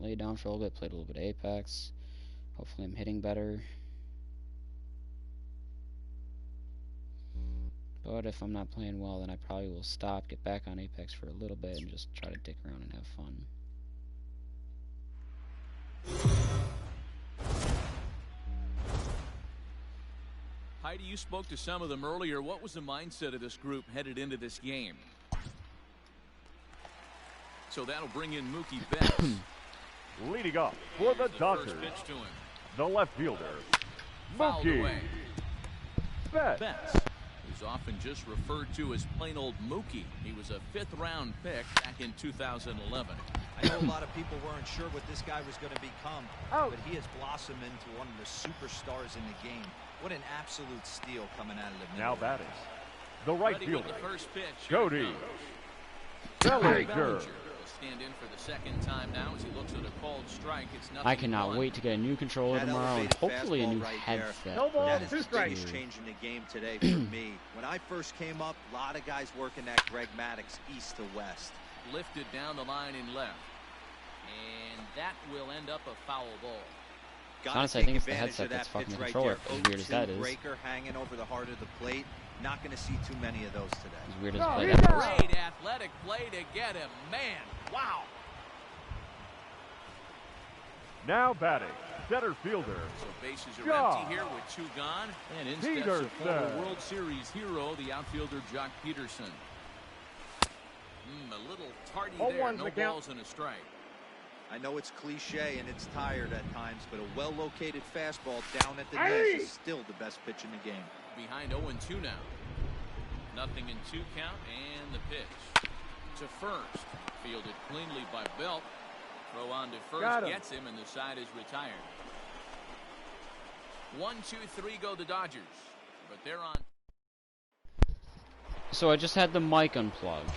laid down for a little bit, played a little bit of Apex. Hopefully I'm hitting better. But if I'm not playing well, then I probably will stop, get back on Apex for a little bit, and just try to dick around and have fun. Heidi, you spoke to some of them earlier. What was the mindset of this group headed into this game? So that'll bring in Mookie Betts. Leading up for the Dodgers, the left fielder, Mookie Betts. Who's often just referred to as plain old Mookie. He was a 5th-round pick back in 2011. I know a lot of people weren't sure what this guy was going to become, but he has blossomed into one of the superstars in the game. What an absolute steal coming out of the middle. Now batting, the right fielder, the first pitch. Cody Bellinger. Stand in for the second time now as he looks at a called strike. It's nothing. I cannot wait to get a new controller tomorrow and hopefully a new headset. That is the biggest change in the game today for me. When I first came up, a lot of guys working that Greg Maddux east to west. Lifted down the line in left. And that will end up a foul ball. Honestly, I think it's the headset that's fucking the controller, as weird as that is. Breaker hanging over the heart of the plate. Not going to see too many of those today. As weird as it is. Great athletic play to get him. Man, wow. Now batting, center fielder. So bases are empty here with 2 gone. And in steps a former World Series hero, the outfielder Jock Peterson. A little tardy there. No balls and a strike. I know it's cliche and it's tired at times, but a well-located fastball down at the net is still the best pitch in the game. Behind 0-2 now. Nothing in 2 count, and the pitch to first. Fielded cleanly by Belt. Throw on to first gets him, and the side is retired. 1, 2, 3 go the Dodgers, but they're on. So I just had the mic unplugged.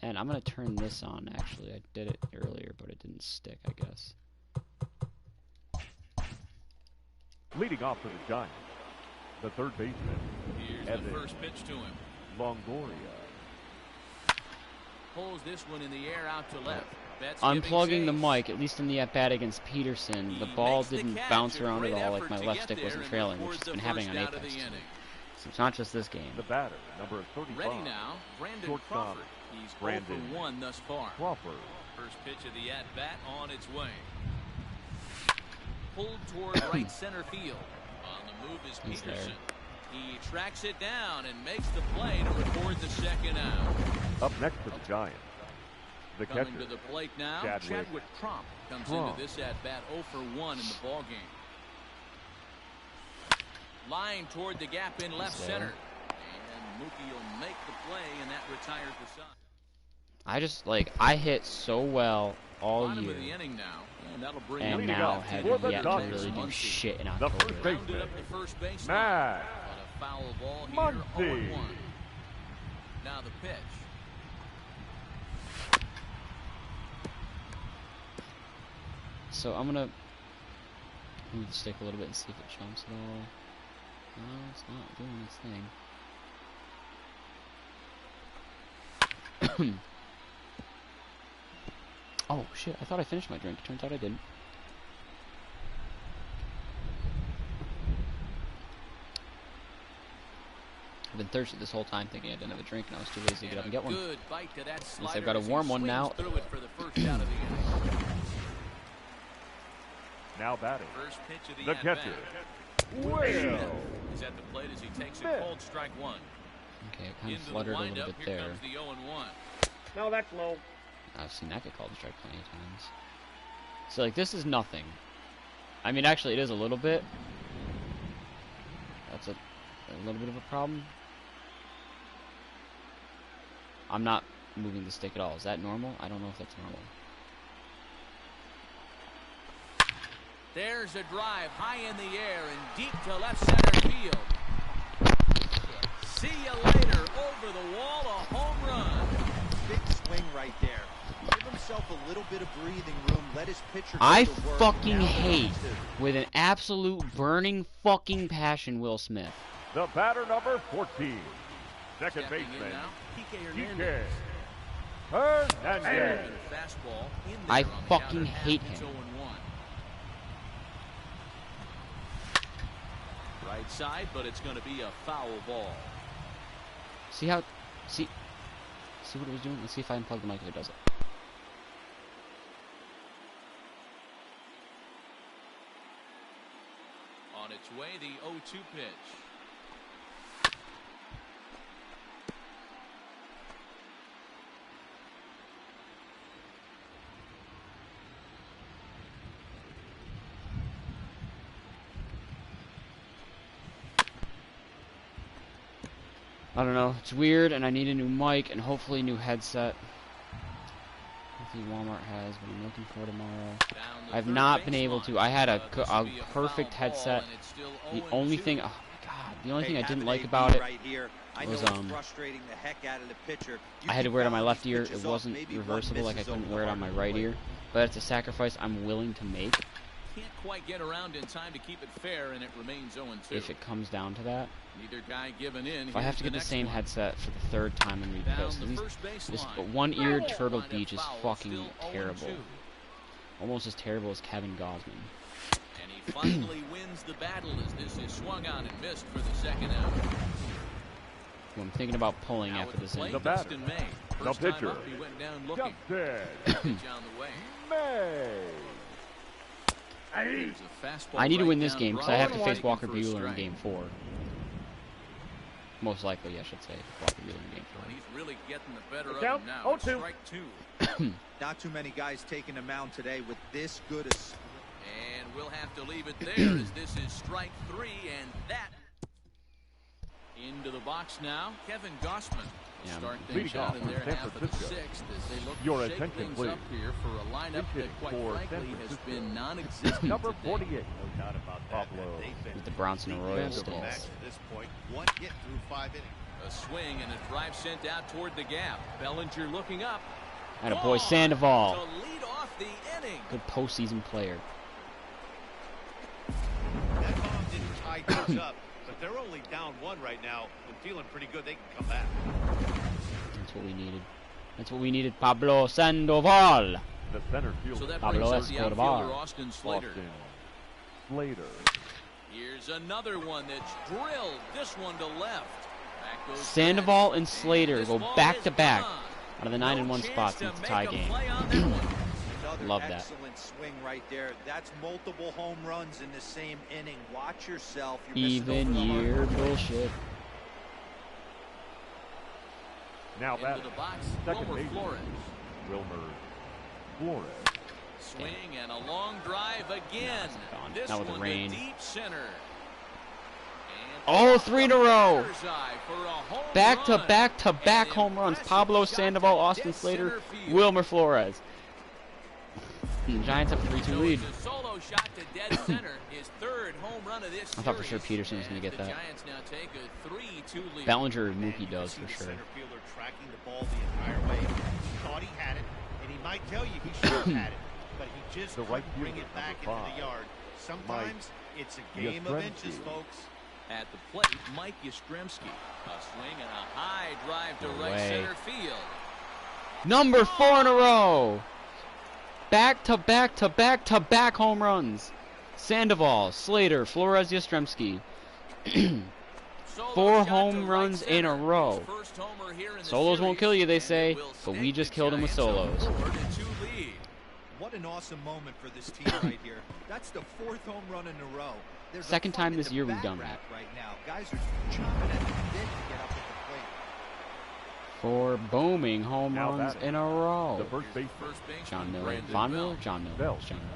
And I'm going to turn this on, actually. I did it earlier, but it didn't stick, I guess. Leading off for the Giants, the third baseman. Here's the first pitch to him. Longoria. Pulls this one in the air out to left. Unplugging the mic, at least in the at-bat against Peterson, the ball didn't bounce around at all, like my left stick wasn't trailing, which has been happening on Apex. So it's not just this game. The batter, number 35. Ready now, Brandon Crawford. He's 0 for 1 thus far. Crawford. First pitch of the at-bat on its way. Pulled toward right center field. On the move is Peterson. He tracks it down and makes the play to record the second out. Up next for the Giants, the catcher. Coming to the plate now, Chadwick Tromp comes into this at-bat 0 for 1 in the ball game. Line toward the gap in left center. And Mookie will make the play, and that retires the side. I hit so well all Bottom year, of the inning now, and now have yet to really do shit in October. Rounded up the first base line. Matt A foul ball here, 0-1. Now the pitch. So I'm gonna move the stick a little bit and see if it jumps at all. No, it's not doing its thing. Oh shit, I thought I finished my drink. Turns out I didn't. I've been thirsty this whole time thinking I didn't have a drink and I was too lazy to get up and get one. Good bite to that slider. I've got a warm one now. Through it for the first out of the inning. Now batting, First pitch of the catcher. Will is at the plate as he takes a cold strike 1. Okay, it kind of fluttered a little bit there. Comes the 0-1. No, that's low. I've seen that get called a strike plenty of times. So like this is nothing. I mean actually it is a little bit. That's a little bit of a problem. I'm not moving the stick at all. Is that normal? I don't know if that's normal. There's a drive high in the air and deep to left center field. See you later. Over the wall, a home run. Big swing right there. Give himself a little bit of breathing room. Let his pitcher I fucking hate, with an absolute burning fucking passion, Will Smith. The batter number 14, second baseman, PK Hernandez. Hernandez. Fastball in there I on the fucking outer hate half. It's him. 0-1. Right side, but it's going to be a foul ball. See what it was doing? Let's see if I can plug the mic if it does it. On its way, the 0-2 pitch. I don't know. It's weird, and I need a new mic and hopefully a new headset. Hopefully Walmart has what I'm looking for tomorrow. I've not been able to. I had a perfect headset. The only thing, oh my god, the only thing I didn't like about it was I had to wear it on my left ear. It wasn't reversible, like I couldn't wear it on my right ear. But it's a sacrifice I'm willing to make. Can't quite get around in time to keep it fair, and it remains 0-2. If it comes down to that. Neither guy giving in. If I have to get the same headset for the third time, I'm gonna be pissed. This one-eared Turtle Beach is fucking terrible. Almost as terrible as Kevin Gosman. And he finally wins the battle as this is swung on and missed for the second out. Who I'm thinking about pulling after this inning. The batter, the pitcher, he went down looking. Justin May. I need to win this game because I have to face Walker Buehler in Game 4. Most likely, I should say, Walker Buehler in Game 4. He's really getting the better of him now. 0-2. Strike 2. Not too many guys taking the mound today with this good a... And we'll have to leave it there as this is strike 3, and that into the box now. Kevin Gossman will start things out in their half of the 6th as they look to shake things up here for a lineup that, quite frankly, has been non-existent Number today. 48. No doubt about that. With the Bronson Royals stance. At this point, 1 hit through 5 innings. A swing and a drive sent out toward the gap. Bellinger looking up. And a boy Sandoval. To lead off the inning. Good postseason player. That bomb didn't tie things up, but they're only down 1 right now and feeling pretty good. They can come back. That's what we needed. That's what we needed. Pablo Sandoval. The center fielder. So that Pablo brings up the Escobar. outfielder, Austin Slater. Here's another one that's drilled. This one to left. Back goes Sandoval Fred. and Slater This go ball back is to back gone. out of the 9-1 spots in the tie game. Love that. Excellent swing right there. That's multiple home runs in the same inning. Watch yourself. You're Even year bullshit. Now Into that the box, second Wilmer baseman, Flores. Wilmer Flores. Swing and a long drive again. Gone. This Not with one the rain. to deep center. Oh, 3 in a row. Bird's eye for a home Back to run. back to back An home runs. impressive Pablo shot Sandoval, to Austin dead Slater, center field. Wilmer Flores. Giants have a 3-2 So lead. it's a solo shot to dead center. His third home run of this I thought for sure series. Peterson was going to get And that. The Giants now take a 3-2 lead. Bellinger or Mookie does See for the sure. center fielder tracking the ball the entire way. He thought he had it, and he might tell you he should have had it, but he just The right couldn't bring fielder, it back into number the 5, yard. Sometimes it's a game of inches, folks. At the plate, Mike Yastrzemski. A swing and a high drive to No right way. center field. Number 4 in a row. Back to back to back to back home runs. Sandoval, Slater, Flores, Yastrzemski. Solo 4 shot to home right runs in a center. row. His first homer here in the Solos won't series, kill you, they and say, it will but we stake just the killed him with Giants solos. on 4-2 lead. What an awesome moment for this team right here. That's the 4th home run in a row. There's a Second fight time in this the year we've bat done rack that. right now. Guys are chomping at the bit to get up at the plate. 4 booming home Now runs batting, in a row. The first baseman, First baseman, John Miller. Brandon Von Belt. Miller? John Miller. Belt. John Miller.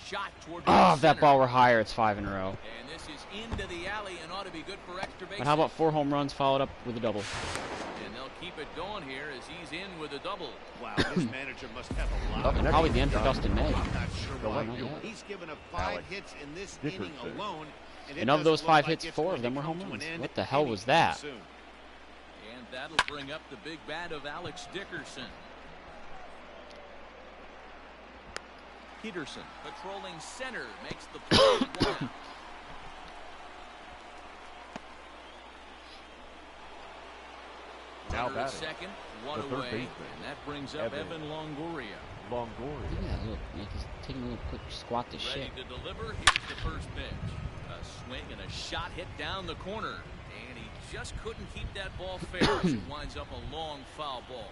Shot toward Oh, right if that center. ball were higher, it's 5 in a row. And this is into the alley and ought to be good for extra base. But how about 4 home runs followed up with a double? And they'll keep it going here as he's in with a double. Wow, this manager must have a lot Oh, of and probably the end for Dustin May. I'm not sure The why. left fielder. He's given up 5 Alex hits in this Dickerson. inning alone. And it And of doesn't those look 5 like hits, it's 4 going of them to were come home to an runs. end What the hell was that? soon. And that'll bring up the big bat of Alex Dickerson. Peterson patrolling center makes the play. 1 out. Runner at batting, second, the one third away, baseman, and that brings up Evan Longoria. Longoria. Yeah, look, he's taking a little quick squat to Ready shit. to deliver. Here's the first pitch. A swing and a shot hit down the corner, and he just couldn't keep that ball fair as it winds up a long foul ball.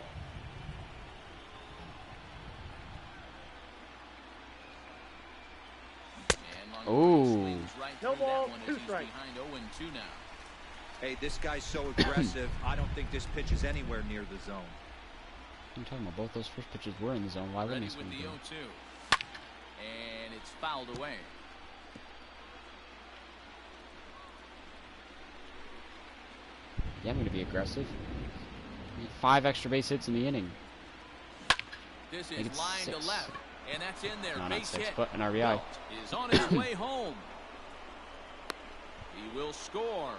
Oh. Right No ball, one 2 as he's strikes. behind 0-2 now. Hey, this guy's so aggressive. I don't think this pitch is anywhere near the zone. I'm talking about both those first pitches were in the zone. Why wouldn't Ready he with swing? the 0-2. And it's fouled away. Yeah, I'm going to be aggressive. 5 extra base hits in the inning. This think is it's line 6. to left, and that's in there. No, not Base 6, hit. but an RBI. Walt is on his way home. He will score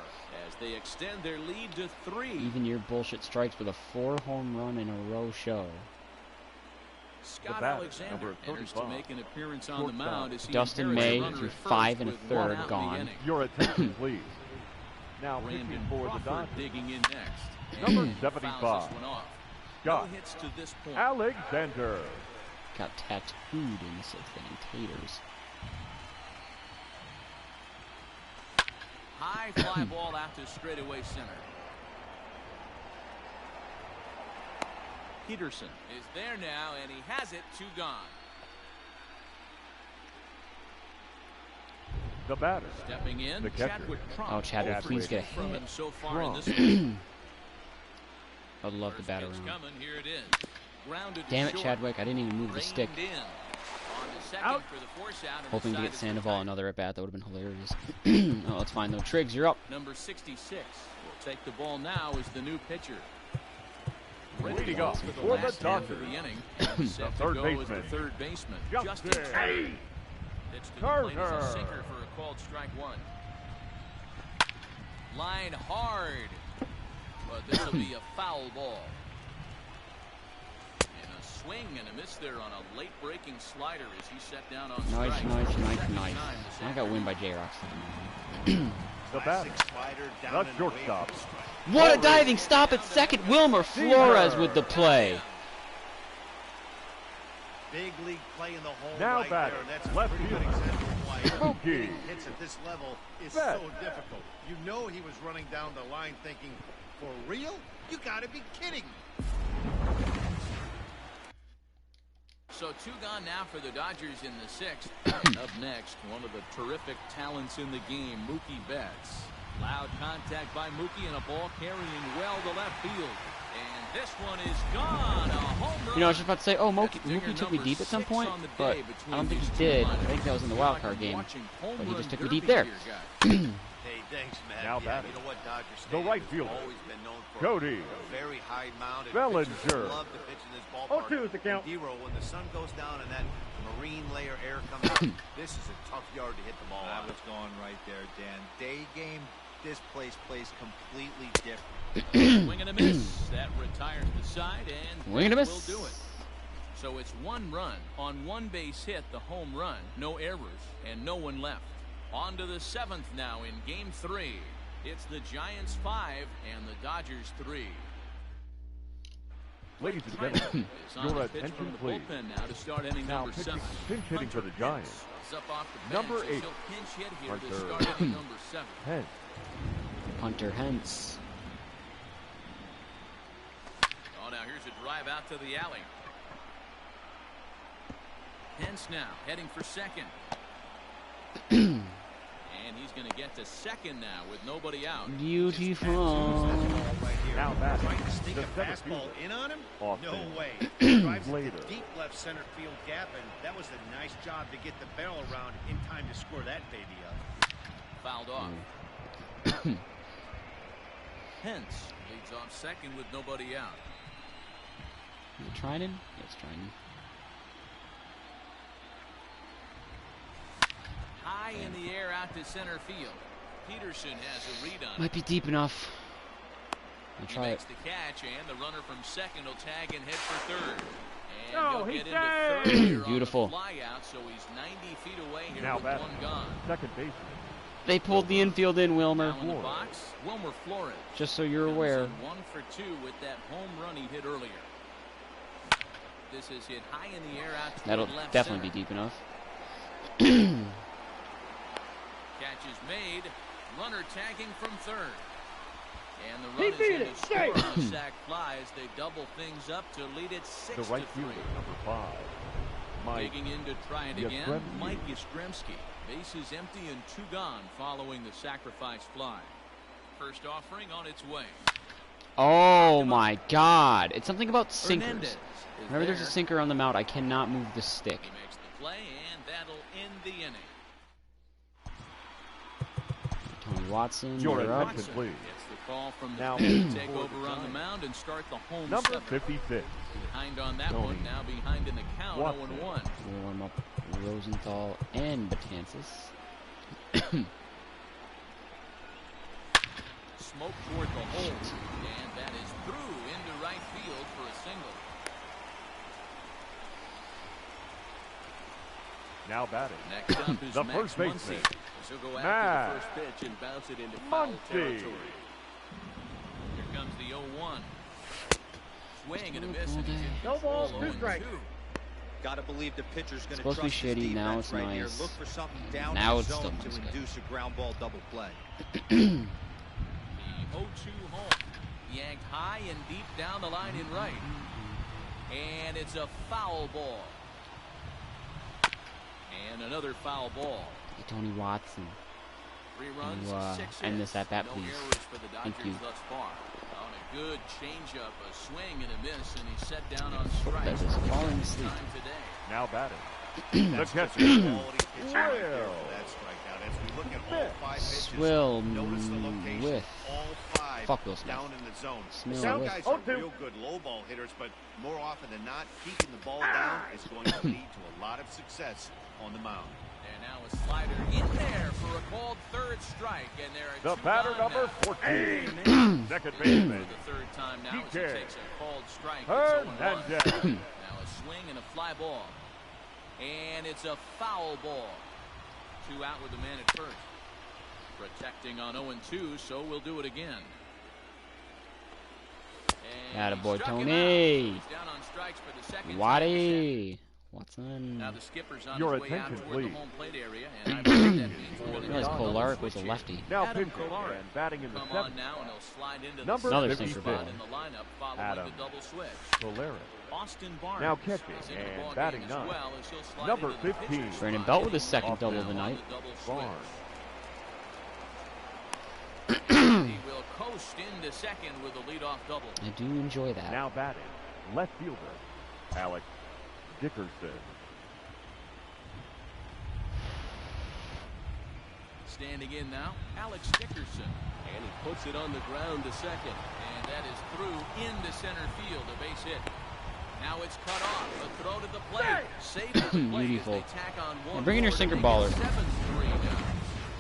as they extend their lead to 3. Even your bullshit strikes with a 4 home run in a row show. Scott batter, Alexander number enters to 35. make an appearance on the mound as he Dustin inherits May a runner through at first 5 with 1/3 one out in the gone. inning. Your attention, please. Now pitching Brandon for the Crawford Dodgers, digging in next. Number And 75. fouls this one off. No Scott hits to this point. Alexander. Got tattooed in the 6th inning. Taters. High fly ball out to straightaway center. Peterson is there now, and he has it. 2 gone. The batter, Stepping in, the catcher. Chadwick Trump. Oh, Chadwick, 0 for please 2 get a from hit. him so far in Trump. this one. I'd love the First bat pitch around. coming. Here it is. Grounded to Damn it, short. Chadwick. I didn't even move the stick. Reined in. On to second Out. for the force out, and Hoping to get decided Sandoval another at bat. That would have been hilarious. Oh, that's fine though. Triggs, you're up. Number 66 will take the ball now as the new pitcher. Ready Leading to go off for the for the last half of Dodgers. the inning. And set to third go as baseman, the third baseman, Justin Justin Turner. Pitch to the plate as a Turner. sinker for a called strike 1. Line hard, but this will be a foul ball. And a swing and a miss there on a late breaking slider as he set down on Nice, strike. nice, Second nice, time nice. this I got win by J-Rox. The batter, the shortstop. What a diving stop at second. Wilmer Flores with the play. Big league play in the hole Now right batting, there. That's a left pretty good fielder. example of why Smokey. hitting hits at this level is Bet. so difficult. You know he was running down the line thinking, for real? You gotta be kidding. So 2 gone now for the Dodgers in the 6th. Up next, one of the terrific talents in the game, Mookie Betts. Loud contact by Mookie and a ball carrying well to left field. And this one is gone. A home run. You know, I was just about to say, oh, That's Mookie dinger took me number deep at some 6 point, on the but day I between don't think he these did. two I think that was in the wild card game, watching home but he run just took me derby deep there. here, guys. Hey, thanks, Matt. Now yeah, batting, you know what, Dodger the Stadium right has fielder, always been known for Cody a very high-mounted Bellinger. pitchers love to pitch in this ballpark. 0-2 is the count. And D-Row, when the sun goes down and that marine layer air comes up, this is a tough yard to hit the ball That on. was going right there, Dan. Day game, this place plays completely different. Swing and a miss. That retires the side, and Swing and a that miss. will do it. So it's 1 run on 1 base hit, the home run, no errors, and no one left. On to the 7th now in Game 3. It's the Giants 5 and the Dodgers 3. Ladies and Tyler gentlemen, is on your the pitch attention, from the please. bullpen now to start inning Now number pitching, 7. pinch hitting for the Giants, Is up off the bench, Number as 8, he'll pinch hit here to Hunter. start inning number 7. Hence, Hunter Hence. Oh, now here's a drive out to the alley. Hence now heading for second. And he's going to get to second now with nobody out. Beautiful. now batting, Trying to sneak the a center fastball fielder, in on him? Austin No way. Drives to Slater. the deep left center field gap, and that was a nice job to get the barrel around in time to score that baby up. Fouled off. Hence leads off second with nobody out. Is it Trinan? Yeah, it's Trinan. High in the air out to center field. Peterson has a read on it. Might be deep enough. I'll He try it. makes the catch, and the runner from second will tag and head for third. And No, he'll he's get safe! into third here Beautiful. on the fly out, so he's 90 feet away here now with batting, 1 gone. second baseman, They pulled the infield in, Wilmer. Now in the box, Wilmer Flores. Just so you're aware. 1 for 2 with that home run he hit earlier. This is hit high in the air out to That'll left definitely center. be deep enough. Catch is made. Runner tagging from third. And the run is in to score on a sac fly as they double things up to lead it 6-3. The right fielder, number 5. Mike. Digging in to try it again, Mike Yastrzemski. Bases empty and 2 gone following the sacrifice fly. First offering on its way. Oh my God! It's something about sinkers. Hernandez Whenever there's a sinker on the mound, I cannot move the stick. He makes the play, and that'll end the inning. Tony Watson, Your you're up. attention, please. Gets the call from the Now pitch to take for over the on the Giants. mound and start the home Number seventh. 56. Behind on that Tony one, now behind in the count, Watson. 0-1. Warm up Rosenthal and Betances. Smoke toward the hole, and that is through into right field for a single. Now batting. Next up is The Max first baseman. Muncy. He'll go after the first pitch and bounce it into foul territory. Here comes the 0-1. Swing and a miss, and he's in No balls, control, 2 strikes. 0-2. Got to believe the pitcher's going to Supposed trust to be his shitty, now defense it's right here. nice. Look for something down Now in the it's zone still to nice, good. induce a ground ball double play. The 0-2 home. Yanked high and deep down the line in right. And it's a foul ball. And another foul ball. Hey, Tony Watson. 3 runs, You, 6 end hits. this at bat, no please. errors for the Thank Dodgers you. thus far. On a good changeup, a swing and a miss, and he's set down on That strikes. is falling asleep. Time today. Now batting. The That's just catcher. a quality pitch right there Well. for that strikeout. As we look at all 5 pitches, Swill notice the location. with. All 5 Fuck Will Smith. down in the zone. Smell Some with. guys are real good low ball hitters, but more often than not, keeping the ball down is going to lead to a lot of success on the mound. And now a slider in there for a called third strike, and there are The 2 batter gone number now. 14. Second For baseman. the 3rd time now as he DK. takes a called strike. It's Hernandez. 0-1. Now a swing and a fly ball. And it's a foul ball. 2 out with the man at first. Protecting on 0-2, so we'll do it again. And he Attaboy, struck him Tony. out. He's down on strikes for the second time. Waddy. Watson. Now the skipper's on Your his way out attention, toward the please. home plate area, and I believe that means we're I going to realized get a double Kolarek switch was a here. lefty. Now Adam pitching Kolarek and batting in the come 7th. on now, and he'll slide into Number the Another second sinker spot ball. in the lineup following Adam. the double switch. Polaris. Austin Barnes Now catching is into the and ball batting game as 9. well, as he'll slide Number into the 15. pitcher's Brandon spot, Belt with hitting his second off double now of the on night. the double switch. Barnes. He will coast into second with a leadoff double. I do enjoy that. Now batting. Left fielder. Alex Dickerson. Standing in now, Alex Dickerson. And he puts it on the ground to second. And that is through into center field, a base hit. Now it's cut off. A throw to the plate. Safe at the plate as Beautiful. they tack on one And bring in your more to sinker make it baller. 7-3 now.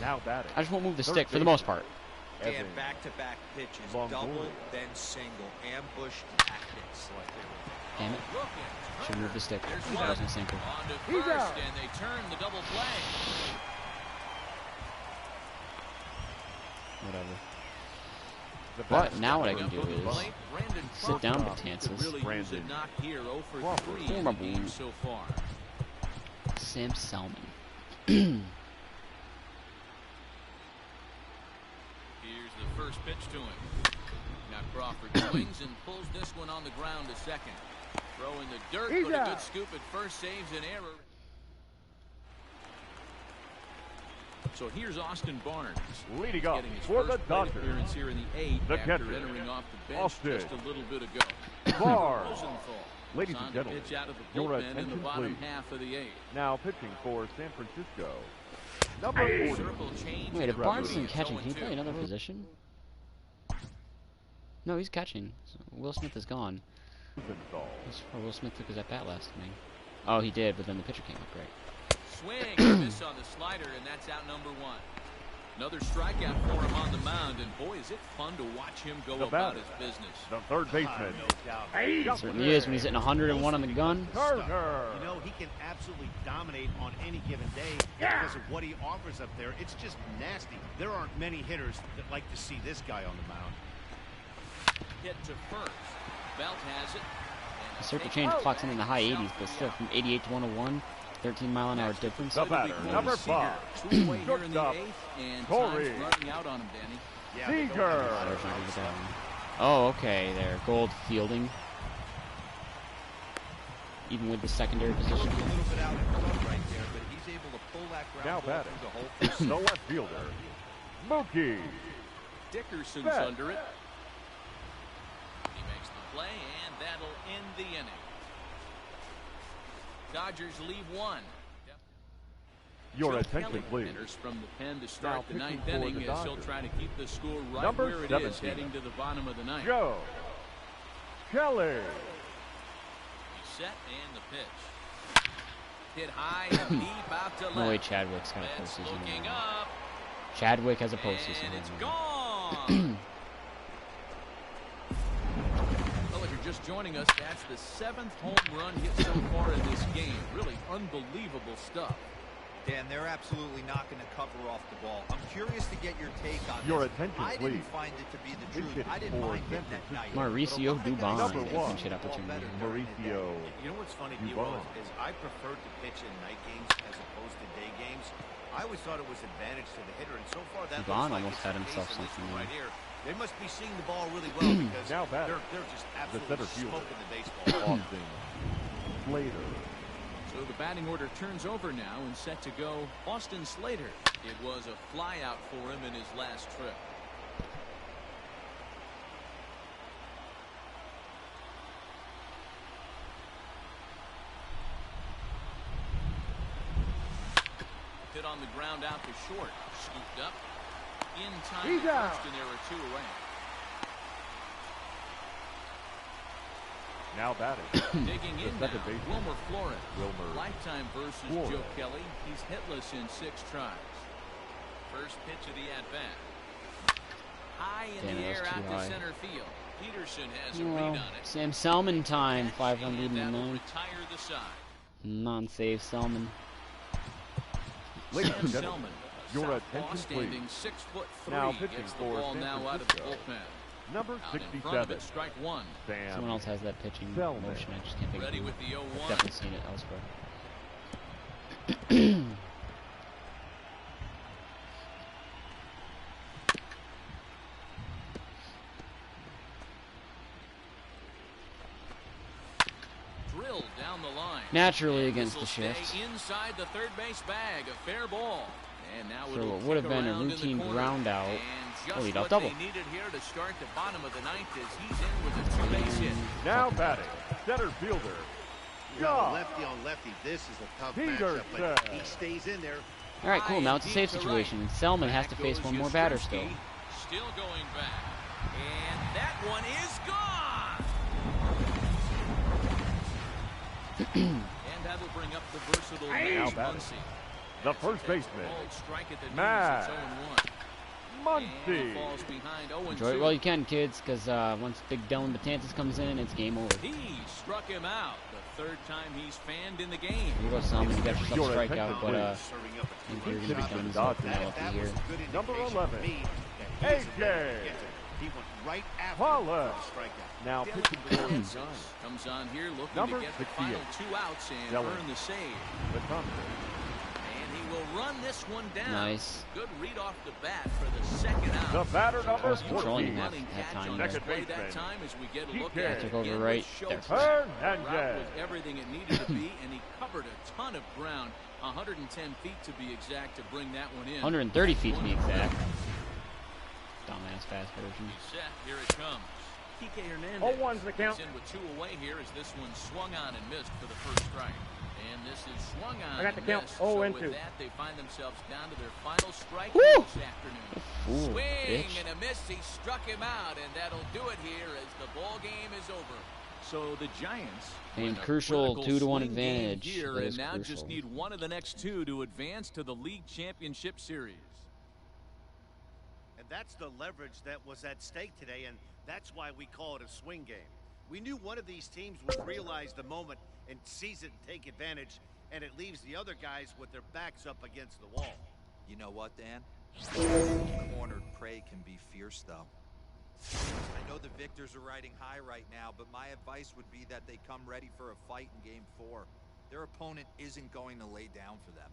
Now batting. I just won't move the Third stick for the most part. And Evan back-to-back pitches, Longoria. double, then single, ambush tactics. Damn it. Look at Should Turner. move the stick. There's That one. wasn't a sinker. On to first, and they turn the double play. Whatever. The But batter. now what I Coming can up do on the is plate, Brandon sit down, Crawford could Betances. really use a Brandon knock here, 0 for Crawford. 3 in the game so far. Sam Selman. Here's the first pitch to him. Now Crawford swings and pulls this one on the ground to second. Throw in the dirt, but a good scoop at first saves an error. So here's Austin Barnes. Leading off Getting his for first the plate Dodgers. appearance here in the 8th The after catcher, entering off the bench Austin just a little bit ago. Barnes. Rosenthal Ladies is on and to gentlemen, pitch out of the your bullpen in the attention, bottom please. half of the 8th. Now pitching for San Francisco. Number 40. Circle change. Wait, and if the Barnes Rudy isn't is catching, can he 0-2. play another position? No, he's catching. So Will Smith is gone. Rosenthal. That's where Will Smith took his at bat last inning. Oh, he did, but then the pitcher came up great. Swing and miss on the slider, and that's out number 1. Another strikeout for him on the mound, and boy, is it fun to watch him go about his business. The third baseman. Certainly is when he's hitting 101 on the gun. Carter. You know, he can absolutely dominate on any given day because of what he offers up there. It's just nasty. There aren't many hitters that like to see this guy on the mound. Hit to first. Belt has it. The circuit change clocks in the high 80s, but still from 88 to 101, 13-mile-an-hour difference. The batter, number 5. Two-way here in the eighth, and time's running out on him, Danny. Seager. Oh, okay, there. Gold fielding. Even with the secondary position. A little bit out in front right there, but he's able to pull that Now ground ball batting. through the hole. The left fielder. Mookie. Dickerson's Bet. under it. He makes the play, and that'll end the inning. Dodgers leave one. Your Joe attention, Kelly please. enters from the pen to start Now the ninth pitching for inning the as he'll Dodgers. try to keep the score right Number where it 17. is heading to the bottom of the ninth. Joe Kelly. He's set and the pitch. Hit high and deep out to left. No way Chadwick's got a Betts postseason. looking up, Chadwick has a postseason. and it's gone. Well, if you're just joining us, that's the 7th home run hit so far in this game. Really unbelievable stuff. Dan, they're absolutely not going to cover off the ball. I'm curious to get your take on Your this. attention, I please. didn't find it to be the He's truth. hitting I didn't for mind hitting San that night. Mauricio Dubon. Number 1. Pinch hit opportunity. Mauricio. You know what's funny, Dubon. Debo, is I prefer to pitch in night games as opposed to day games. I always thought it was advantage to the hitter, and so far that Dubon looks like almost it's had the himself case in this something one right there. here. They must be seeing the ball really well because Now batting. they're just The absolutely center fielder. smoking the baseball. Austin Slater. So the batting order turns over now and set to go Austin Slater. It was a flyout for him in his last trip. Hit on the ground out to short. Scooped up. In time He's to out. first, and there are 2 away. Now batting. Digging in second now, baseman. Wilmer Flores. Wilmer Lifetime versus Flores. Joe Kelly. He's hitless in 6 tries. First pitch of the at-bat. High in Damn, the that was air too out high. to center field. Peterson has a Well, read on it. Sam Selman time, Catch, 500 and that'll and retire the side. non-save Selman. Ladies Sam and gentlemen, Selman, your southpaw, attention, standing please. 6'3", Now pitching gets the for ball San now out of the Francisco. bullpen. Number Out in front of 67. it, strike 1. Sam Someone else has that pitching Selman. motion. I just can't think Ready of with who. the 0-1. I've definitely seen it elsewhere. Drilled down the line. Naturally And against the this'll stay shift. inside the third base bag, a fair ball. And now So it'll it would have kick been a around in the routine corner. ground out. And just leadoff what double. they needed here to start the bottom of the ninth as he's in with a 2-base hit. Now batting. Center fielder. You know, Goff. lefty on lefty, this is a tough Peterson. matchup, but he stays in there. All right, cool. Now it's a safe Deep to situation. right. Selman has to Back face goes one more batter Yastrzemski. still. Still going back. And that one is gone. And that'll bring up the versatile Now Max batting. Muncy. The first baseman. Bold strike at the knees, Max it's 0-1. And he Muncy. falls behind 0-2. Enjoy it while you can, kids, because once Big Dylan Betances comes in, it's game over. He struck him out. The 3rd time he's fanned in the game. Here you go, Selman. You got yourself Your a strikeout, attention, but Serving up a I think two-run you're going to be shot. done Dodgers. now up That the was year. a good Number indication 11. to me that he's AJ. a good getter. He went right after Wallace. the strikeout. Now pitching for the Giants. Comes on here looking Number to get the 68. final 2 outs and Zeller. earn the save. The Thompson. And he will run this one down. Nice. Good read off the bat for the 2nd out. The batter number was controlling 14. that. Running catch time on there. display Second that baseman. time as we get a look DK. at it Took over again right with there. Schultz. The route Hernandez. was everything it needed to be, and he covered a ton of ground, 110 feet to be exact, to bring that one in. 130 feet to be exact. Dumbass fast version. He's set. Here it comes. Kike Hernandez. 0-1's the count. He's in with 2 away here as this one swung on and missed for the first strike. And this is swung on I got the and count. missed. 0 So and with 2. that, they find themselves down to their final strike Woo! this afternoon. Fool, Swing bitch. and a miss. He struck him out, and that'll do it here as the ball game is over. So the Giants And win a crucial critical 2-1 swing game advantage. here, That and is now crucial. just need one of the next 2 to advance to the league championship series. that's the leverage that was at stake today, and that's why we call it a swing game. We knew one of these teams would realize the moment and seize it and take advantage, and it leaves the other guys with their backs up against the wall. You know what, Dan? Cornered prey can be fierce, though. I know the victors are riding high right now, but my advice would be that they come ready for a fight in Game 4. Their opponent isn't going to lay down for them.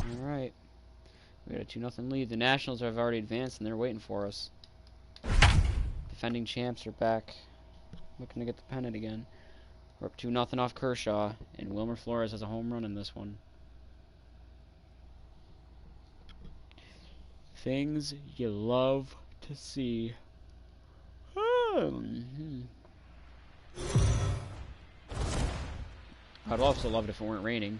All right. We got a 2-0 lead. The Nationals have already advanced, and they're waiting for us. Defending champs are back, looking to get the pennant again. We're up 2-0 off Kershaw, and Wilmer Flores has a home run in this one. Things you love to see. I'd also love it if it weren't raining.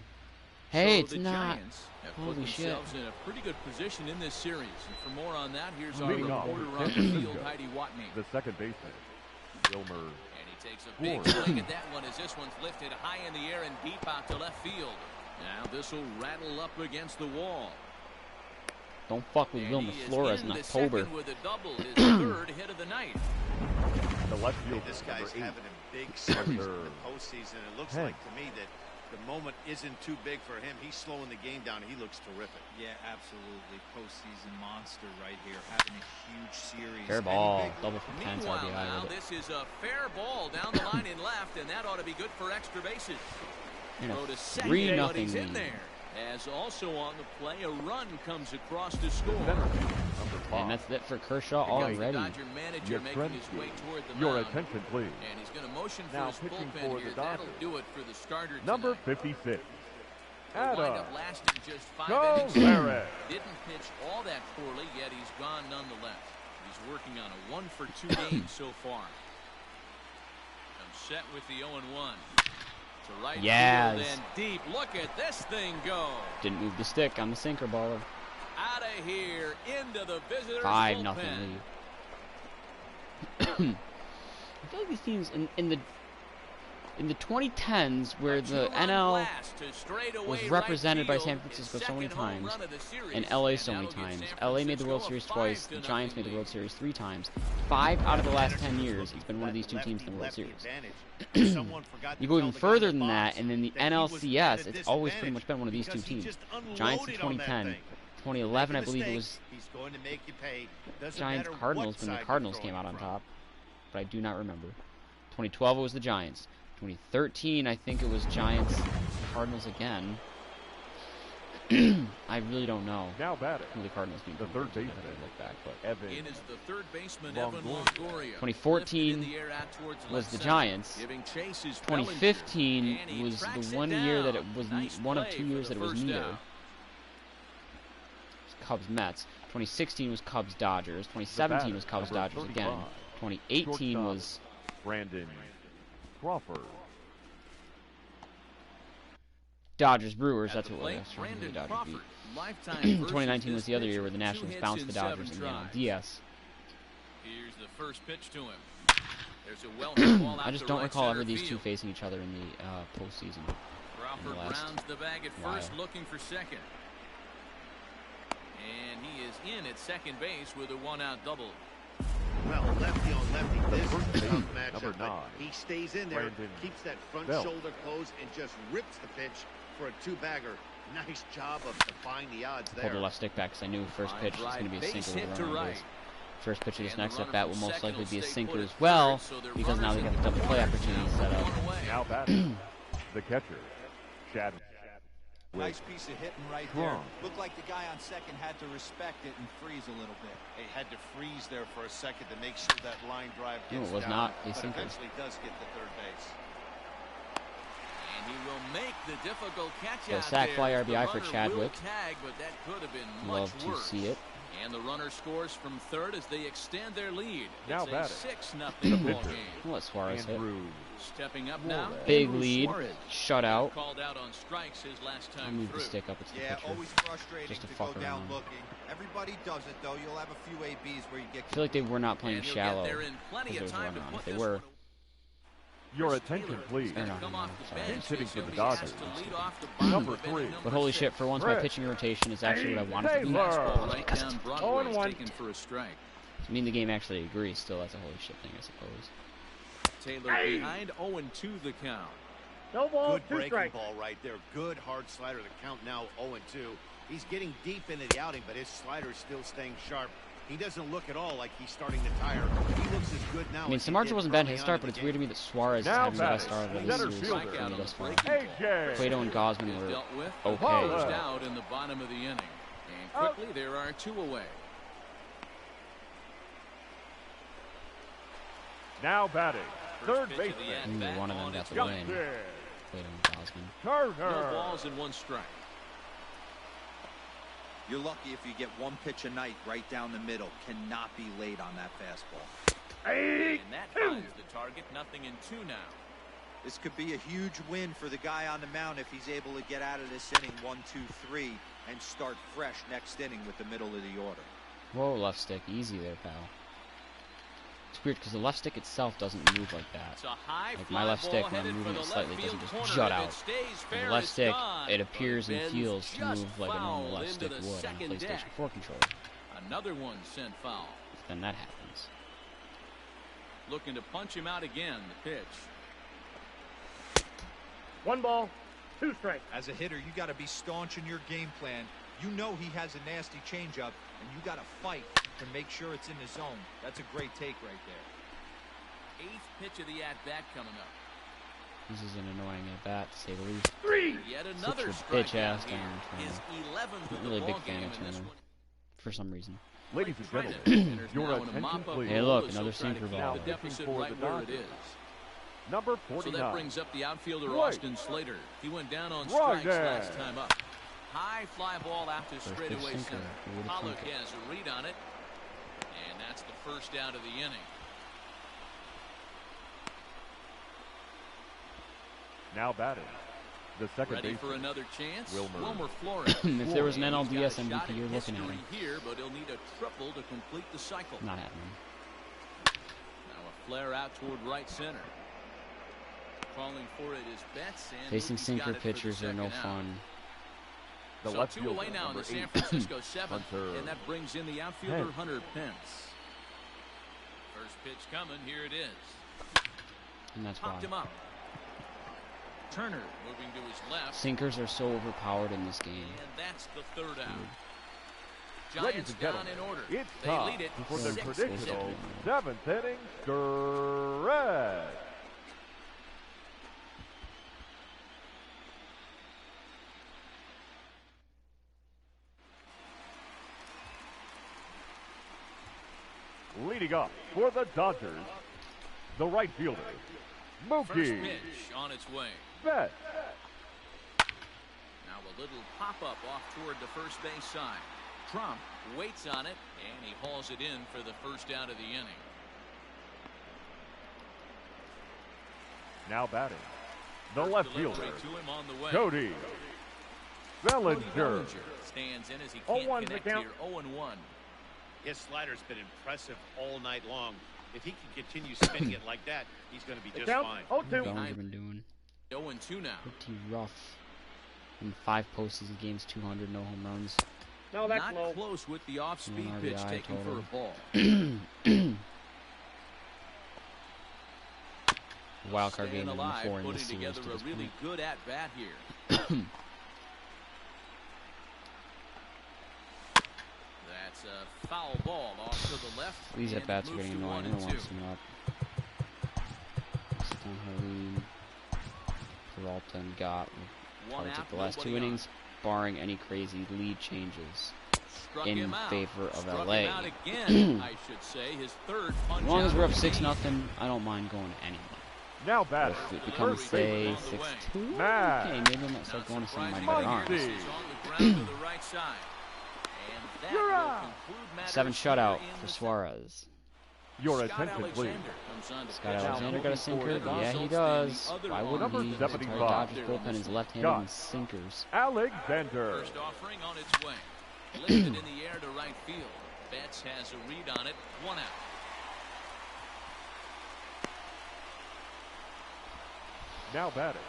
Hey, it's not. Giants have Holy put shit. themselves in a pretty good position in this series. And for more on that, here's our Leading off reporter with on the San field, Francisco, Heidi Watney. the second baseman, Wilmer. And he takes a big swing at that one as this one's lifted high in the air and deep out to left field. Now this will rattle up against the wall. Don't fuck with And Wilmer he is Flores in into October. second with a double, his third hit of the night. The left fielder, This number guy's 8. having a big series in Under the postseason. It looks 10. like to me that the moment isn't too big for him. He's slowing the game down. He looks terrific. Yeah, absolutely. Postseason monster right here, having a huge series. Fair ball. Double for 10 Meanwhile, RBI now with it. this is a fair ball down the line in left, and that ought to be good for extra bases. And Throw a to second, 3-0 but he's in lead. there. As also on the play, a run comes across to score. Center field, number 5. And that's it for Kershaw The already. Dodger manager making his way toward the Your mound. attention, please. And he's going to motion for Now his pitching bullpen for here. the That'll Dodgers. do it for the starter Number tonight. 56. He'll wind Ada up lasting just 5 Cole innings. Perez. Didn't pitch all that poorly, yet he's gone nonetheless. He's working on a 1-for-2 game so far. I'm set with the 0-1. To right Yes. field and deep. Look at this thing go. Didn't move the stick on the sinker baller. Out of here into the visitors' 5-0 bullpen. lead. I feel like these teams in the 2010s, where the NL was represented by San Francisco so many times, and LA so many times. LA made the World Series twice, the Giants made the World Series 3 times. 5 out of the last 10 years, it's been one of these two teams in the World Series. You go even further than that, and in the NLCS, it's always pretty much been one of these two teams. Giants in 2010. 2011, I believe it was Giants Cardinals when the Cardinals came out on top, but I do not remember. 2012 it was the Giants. 2013 I think it was Giants Cardinals again. I really don't know Now batting, who the Cardinals beat. the third baseman, Look back, but Evan. It is the third baseman, Longoria. Evan Longoria. 2014 Lifted in the air out towards was left the center. Giants. Giving chase is Bellinger, 2015 and he was tracks the it one year that it down. was Nice one of play 2 for years the that it was first neither. down. Cubs Mets. 2016 was Cubs Dodgers. 2017 was Cubs Number Dodgers again. 35. 2018 Shortstop, was Brandon Crawford. Dodgers Brewers. At That's the what it plate, was. Who the Brandon Dodgers Crawford, beat. lifetime versus 2019 was this the other pitch year where the is 2 Nationals hits bounced in the Dodgers 7 in the drives. NLDS. Here's the first pitch to him. There's a well-hit ball out I just to don't right recall ever center these two field. facing each other in the postseason. Crawford last rounds the bag at while. first, looking for second. And he is in at second base with a 1-out double. Well, lefty on lefty, The this is first a tough baseman, matchup. number but 9, he stays in there, Brandon keeps that front Belt. shoulder closed, and just rips the pitch for a 2-bagger. Nice job of defying the odds Pulled the there. left stick back because I knew first pitch was going to be a Base sinker hit with to a runner on right. base. First pitch of this And the next runner at bat will from most second likely will be a stay sinker put as at well, third, so their because now they runners got the in double play the opportunity corner set now, up. one away. Now batting, the catcher, Chadwick. Nice piece of hitting right there. Looked like the guy on second had to respect it and freeze a little bit. He had to freeze there for a second to make sure that line drive No, gets it was down, not a but sinker. eventually does get to third base. And he will make the difficult catch So out sack there. fly The RBI for runner Chadwick. will tag, but that could have been much Love to worse. see it. And the runner scores from third as they extend their lead. Now It's batting, a 6-0 the ball pitcher. game. We'll let Suarez hit. Andrew Stepping up now. Big Andrew lead. Suarez. Shutout. Called out on strikes his last I'll time move the through. stick up. It's the Yeah, pitcher. always frustrating Just to to fuck go down around. looking. Everybody does it, though. You'll have a few ABs where you get. I feel like they were not playing And he'll shallow get there in plenty because of there was a time to runner on. put If they this were, one Your attention, please. He's hitting for the Dodgers. Number 3. But holy shit, for once my pitching rotation is actually what I wanted to be. Because it's 0-1. Taken for a strike. I mean, the game actually agrees still. That's a holy shit thing, I suppose. Taylor behind, 0-2 the count. No ball, good breaking ball right there. Good hard slider. The count now 0-2. He's getting deep into the outing, but his slider is still staying sharp. He doesn't look at all like he's starting to tire. He looks as good now. I mean, Samardzija wasn't bad in his start, but it's weird to me that Suarez is having the best start of the series for me thus far. Cueto and Gausman were okay. Out in the bottom of the inning. And quickly, there are 2 away. Now batting, third baseman. Only one of them got the win. Cueto and Gausman. No balls and 1 strike. You're lucky if you get 1 pitch a night right down the middle. Cannot be late on that fastball. And that finds the target. Nothing in 2 now. This could be a huge win for the guy on the mound if he's able to get out of this inning 1, 2, 3 and start fresh next inning with the middle of the order. Whoa, left stick. Easy there, pal. It's weird because the left stick itself doesn't move like that. Like my left stick, when I'm moving it slightly, doesn't just jut out. And the left stick, it appears and feels to move like a normal left stick would on a PlayStation 4 controller. Another one sent foul. Then that happens. Looking to punch him out again. The pitch. 1 ball, 2 strikes. As a hitter, you got to be staunch in your game plan. You know he has a nasty changeup, and you got to fight to make sure it's in the zone. That's a great take right there. 8th pitch of the at-bat coming up. This is an annoying at-bat, to say the least. 3. Yet another bitch-ass strikeout here. His 11th Not really a big fan of Turner, for some reason. Ladies and gentlemen, your attention, please. Hey, look, another sinker ball. The deficit right where it is. Number 49. So that brings up the outfielder, Austin Slater. He went down on strikes last time up. High fly ball out to straightaway center. Pollock has a read on it. And that's the first out of the inning. Now batting, the second Ready baseman. for another chance? Wilmer Flores. If there was an NLDS MVP, you're looking at him. Here, but he'll need a triple to complete the cycle. Not happening. Now a flare out toward right center. Calling for it is Betts. Facing sinker pitchers are no fun. The So left 2 fielder, away now in the number San 8. Francisco 7th, Hunter. and that brings in the outfielder Hunter Pence. First pitch coming, here it is. And that's why. Popped him up. Turner moving to his left. Sinkers are so overpowered in this game. And that's the 3rd out. Ladies Giants and down gentlemen, in order. it's They time lead it for the 6-0. traditional 7th inning stretch. Leading up for the Dodgers, the right fielder, First Mookie pitch on its way. Betts. Now a little pop-up off toward the first base side. Trump waits on it, and he hauls it in for the first out of the inning. Now batting, the left Delivery fielder, to him on the way. Cody Bellinger. Stands in as he can't 0-1 connect the count. here. 0-1. His slider's been impressive all night long. If he can continue spinning it like that, he's going to be just fine. 0-2. Bellinger been doing 0-2 now. pretty rough. In 5 postseason games, 200, no home runs. No, that's Not low. close with the off-speed One pitch RBI taken total. for a ball. Wild card Staying game number alive, 4 in this putting series together to a this really point. good at-bat here. That's a foul ball off to the left. These and at bats are moves getting to annoying. I 1 don't and want 2. to sum up. Stan Peralta and Gott will One probably out, take the last 2 nobody on. innings, barring any crazy lead changes Struck in him out. favor of Struck LA. him out again, I should say. His 3rd punch As long as out we're up of the 6-0, game. I don't mind going anywhere. Now But batting, if it becomes, first say, baseman, 6-2, Matt. okay, maybe I might start going to some of my better arms. Muncy. Is on the ground to the right side. And that You're will out. conclude matters 7 shutout here in for the Suarez. your Scott attention, please. Alexander comes on to Scott pitch. Alexander got a sinker? Results Yeah, he than does. the other Why arm wouldn't Number he? that His 75. entire Dodgers there on bullpen this is one. left-handed Scott. and sinkers. Alexander. First offering on its way. Lifted in the air to right field. Betts has a read on it. 1 out. Now batting.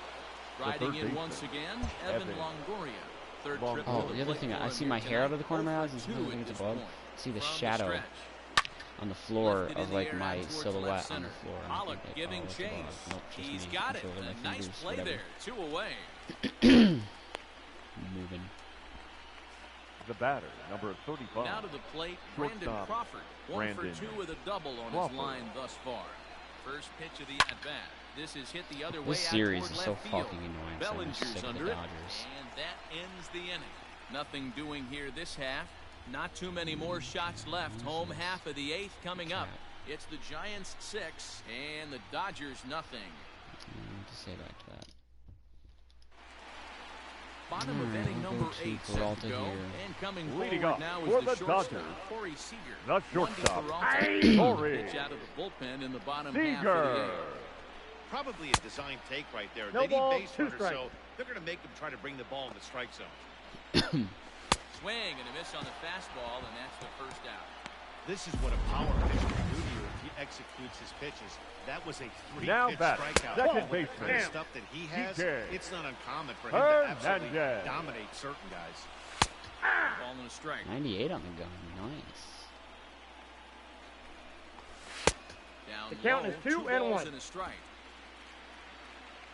Riding in once again, Evan Longoria. Third trip Oh, to the other thing, I see my hair out of the corner of my eyes, and sometimes I think it's a bug. I see the shadow on the floor of like my silhouette on the floor. Pollock giving chase. Nope, He's got it. A nice play there. 2 away. Moving. The batter, number 35. Now to the plate, Brandon Crawford. 1 for 2 with a double on his line thus far. First pitch of the at-bat. This is hit the other way. This series is so fucking annoying. Bellinger's under the it, Dodgers. and that ends the inning. Nothing doing here this half. Not too many more shots left. Home half of the 8th coming up. It's the Giants 6 and the Dodgers nothing. To say back to that. Bottom of inning number 8 set to go. Here. And coming Leading forward up now for is the the shortstop, Dodgers. Corey Seager. The shortstop, Corey. Pitch out of the bullpen in the bottom half of the 8th. Probably a design take right there. No they ball, need base runners, 2 strikes. so they're going to make them try to bring the ball in the strike zone. Swing and a miss on the fastball, and that's the first out. This is what a power pitcher can do to you if he executes his pitches. That was a 3-pitch strikeout. Second With the kind of baseman. stuff that he has, it's not uncommon for him Hernandez. to absolutely dominate certain guys. Ball and a strike. 98 on the gun. Nice. Down The count low, is 2 and 1. And a strike.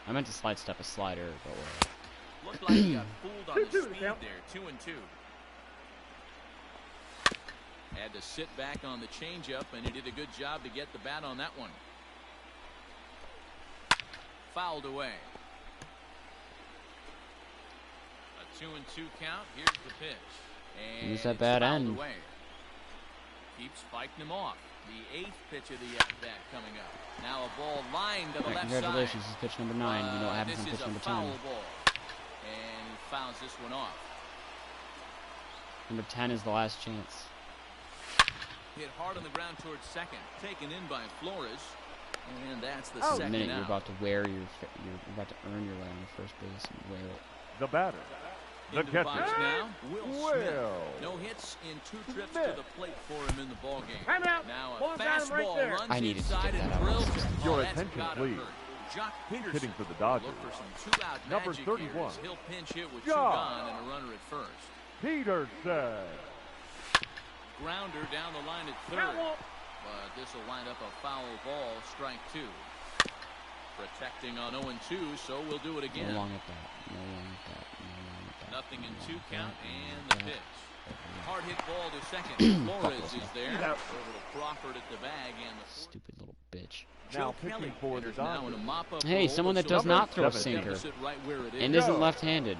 I meant to slide step a slider, but whatever. Looked like he got fooled on the 2-2 speed count. there. 2 and 2. Had to sit back on the changeup, and he did a good job to get the bat on that one. Fouled away. A 2 and 2 count. Here's the pitch. And Use that it's bad fouled end. away. Keeps fighting him off. The 8th pitch of the at-bat coming up. Now a ball lined to the left side. Congratulations, this is pitch number 9. You know what happens on This pitch is number a 10. foul ball. And he fouls this one off. Number 10 is the last chance. Hit hard on the ground towards second. Taken in by Flores. And that's the The second minute out. you're about to wear you're about to earn your way on the first base and wear it. The batter. The Into the box catcher. now, Will Smith. Will No hits in 2 trips Smith. to the plate for him in the ballgame. Time out. Now a Ball down right fastball there. runs I needed to inside get and that out. drills it. Your That's attention, gotta please. hurt. Jock Peterson Hitting for the Dodgers. Look for some 2-out Number magic 31. here as he'll pinch hit with 2 Jock gone and a runner at first. Peterson. Grounder down the line at third. But this will wind up a foul ball, strike 2. Protecting on 0-2, so we'll do it again. No long at that. No long at that. No long at that. Nothing in no 2 long at count that, and no the long at pitch. that. Hard hit ball to second. Flores is there. Over to Crawford at the bag and the Stupid little bitch. Now Joe Kelly pitching for the is now in a Dodgers. mop-up Hey, role, someone that so does the not throw a seven. sinker deficit right where it and is. isn't left-handed.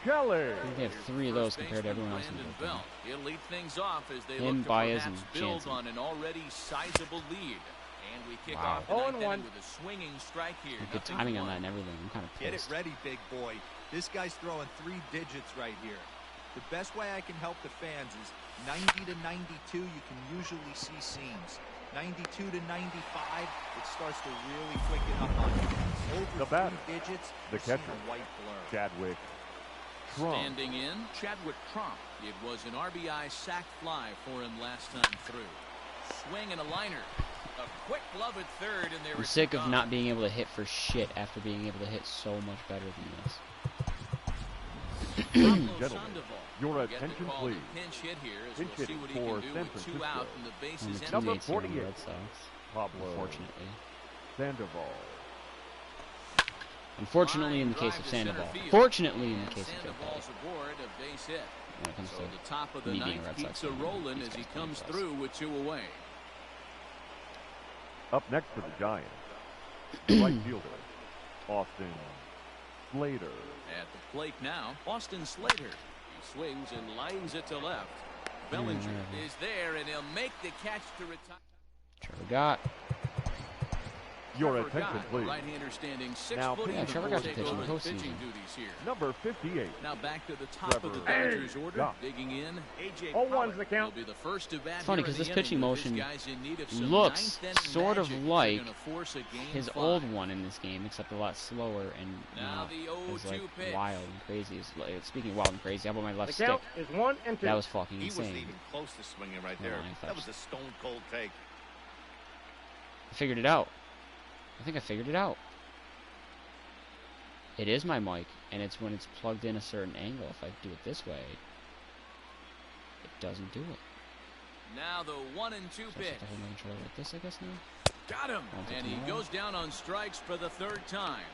Kelly. I think they have 3 of those First compared to baseman everyone else in the Brandon bullpen. Belt. He'll lead things off as they Him, look to Baez, perhaps and build Jansen. on an already sizable lead. And we kick Wow. off the 0-1. ninth inning with a swinging strike here. Good timing on that and everything. I'm kind of Get it pissed. ready, big boy. This guy's throwing 3 digits right here. The best way I can help the fans is 90 to 92, you can usually see seams. 92 to 95, it starts to really quicken up on you. Over The batter. 3 digits, The you're seeing catcher. a white blur. Chadwick. Trump. Standing in, Chadwick Trump. It was an RBI sac fly for him last time through. Swing and a liner. A quick glove at third, and they I'm were sick kicked of off. not being able to hit for shit after being able to hit so much better than this. Pablo Gentlemen, Sandoval your will get the attention, call to please. Pinch hit here as Pinch we'll see hitting what he for can do San with 2 Francisco. out and the bases Only empty. Number 2 here on the 48. Red Sox, Pablo. unfortunately. Sandoval. Unfortunately, in the Line case of drive to center Sandoval. field. Fortunately, in the And case of Joe Sandoval's aboard a base hit. when it comes So to the top of the me being a ninth Red keeps Sox a fan, rolling these as he guys comes play through with 2 away. Up next for the Giants. The right fielder. Austin Slater. At the plate now, Austin Slater. He swings and lines it to left. Bellinger is there, and he'll make the catch to retire. Trevor Gott. Your Trevor attention, Gott, please. right-hander standing 6 Now, foot yeah, even Trevor will Gott's take pitching over the postseason. pitching duties here. Number 58. Now back to the top of the Trevor Dodgers order, Gott. digging in. AJ 0-1's the Pollock count. will be the first to bat It's funny here in because this the pitching inning, but this motion guy's in need of some looks ninth inning sort of magic if they're like gonna force a game his 5. old one in this game, except a lot slower and Now not the as 0-2 like pitch. wild and crazy. Speaking of wild and crazy, how about my left The stick? count is 1-2. That was fucking He wasn't insane. even close to swinging right No, there. I That thought- was a stone-cold take. I figured it out. I think I figured it out. It is my mic, and it's when it's plugged in a certain angle. If I do it this way, it doesn't do it. Now the 1-2 pitch. I have to hold my controller like this, I guess, now. Got him, and he goes down on strikes for the 3rd time.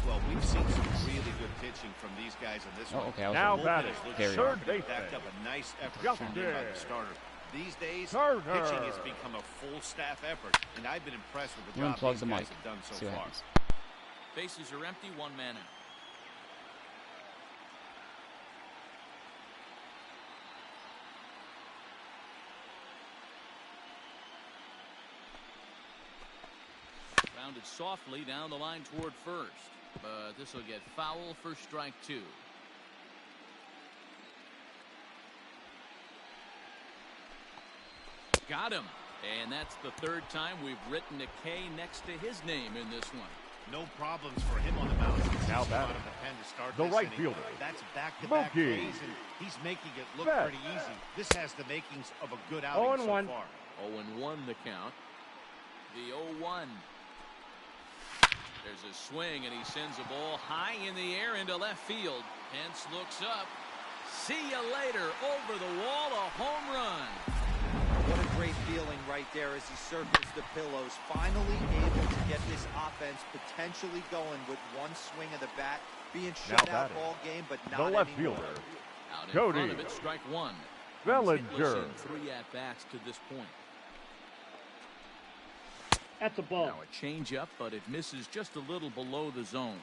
Well, we've seen some really good pitching from these guys in this one. Okay, I was Now wrong. batting, Third base backed up a nice effort Just from him by there. the starter. These days, Turner. pitching has become a full staff effort, and I've been impressed with the I'm job gonna these unplug the guys mic. have done so See what far. happens. Bases are empty, 1 man out. Rounded softly down the line toward first, but this will get foul for strike 2. Got him, and that's the 3rd time we've written a K next to his name in this one. No problems for him on the mound. Now He's batting, out of the pen to start the this right inning. fielder, That's back-to-back Mookie. Ks, and he's making it look Bet. pretty easy. This has the makings of a good outing so 0-1. far. 0-1 the count. The 0-1. There's a swing, and he sends a ball high in the air into left field. Pence looks up. See you later. Over the wall, a home run. What a great feeling right there as he circles the pillows. Finally able to get this offense potentially going with one swing of the bat. Being shut Now out batting, all game, but the not left anymore. fielder, Out in Cody front of it, strike 1. Bellinger. He's hitless in 3 at-bats to this point. At the ball. Now a changeup, but it misses just a little below the zone.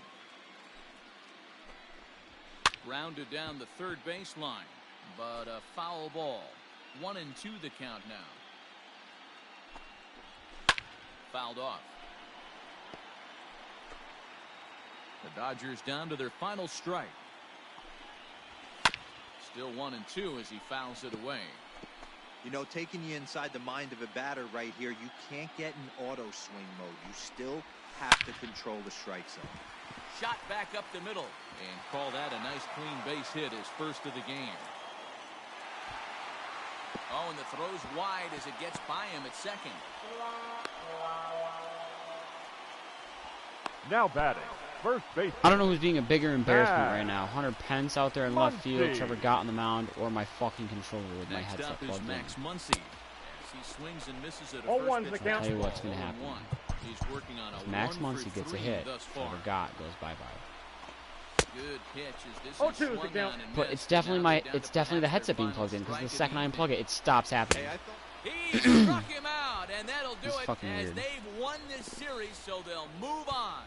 Rounded down the 3rd baseline, but a foul ball. 1-2 the count now. Fouled off. The Dodgers down to their final strike. Still 1-2 as he fouls it away. You know, taking you inside the mind of a batter right here, you can't get in auto swing mode. You still have to control the strike zone. Shot back up the middle, and call that a nice clean base hit, his first of the game. Oh, and the throw's wide as it gets by him at second. Now batting, first base. I don't know who's being a bigger embarrassment Ah. right now. Hunter Pence out there in left field, Muncy. Trevor Gott on the mound, or my fucking controller with my Next headset up is plugged in. Max Muncy as he swings and misses at a 0-1's first the pitch count. Tell you what's fastball, gonna happen. 0-1. He's working on a Max 1 for Muncy gets a 3 hit, thus far. Trevor Gott goes bye-bye. Good pitch as this 0-2 is is the swung count. on and But missed. it's definitely Now they're down to the perhaps headset their being final plugged in, because the strike of second I evening. unplug it, it stops happening. Hey, I thought He struck him out, and that'll do It's it fucking as weird. they've won this series, so they'll move on.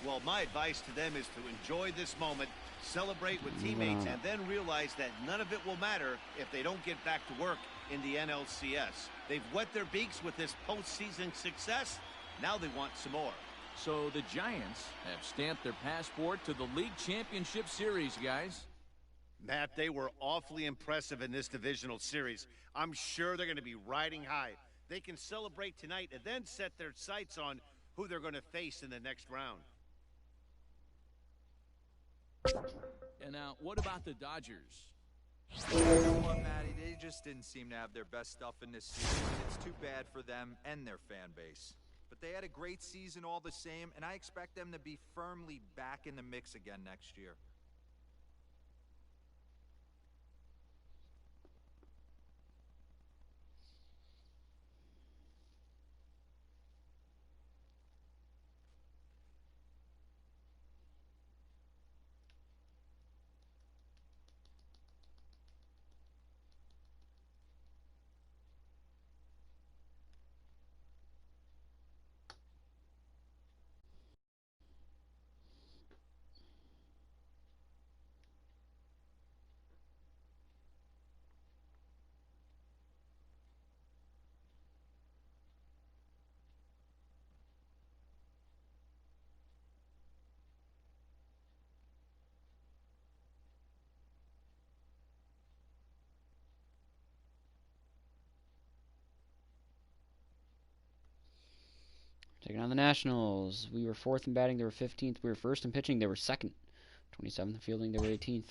Well, my advice to them is to enjoy this moment, celebrate with teammates, and then realize that none of it will matter if they don't get back to work in the NLCS. They've wet their beaks with this postseason success. Now they want some more. So the Giants have stamped their passport to the League Championship Series, guys. Matt, they were awfully impressive in this divisional series. I'm sure they're going to be riding high. They can celebrate tonight and then set their sights on who they're going to face in the next round. And now, what about the Dodgers? You know what, Matty? They just didn't seem to have their best stuff in this season, and it's too bad for them and their fan base. But they had a great season all the same, and I expect them to be firmly back in the mix again next year. Taking on the Nationals. We were 4th in batting. They were 15th. We were 1st in pitching. They were 2nd. 27th in fielding. They were 18th.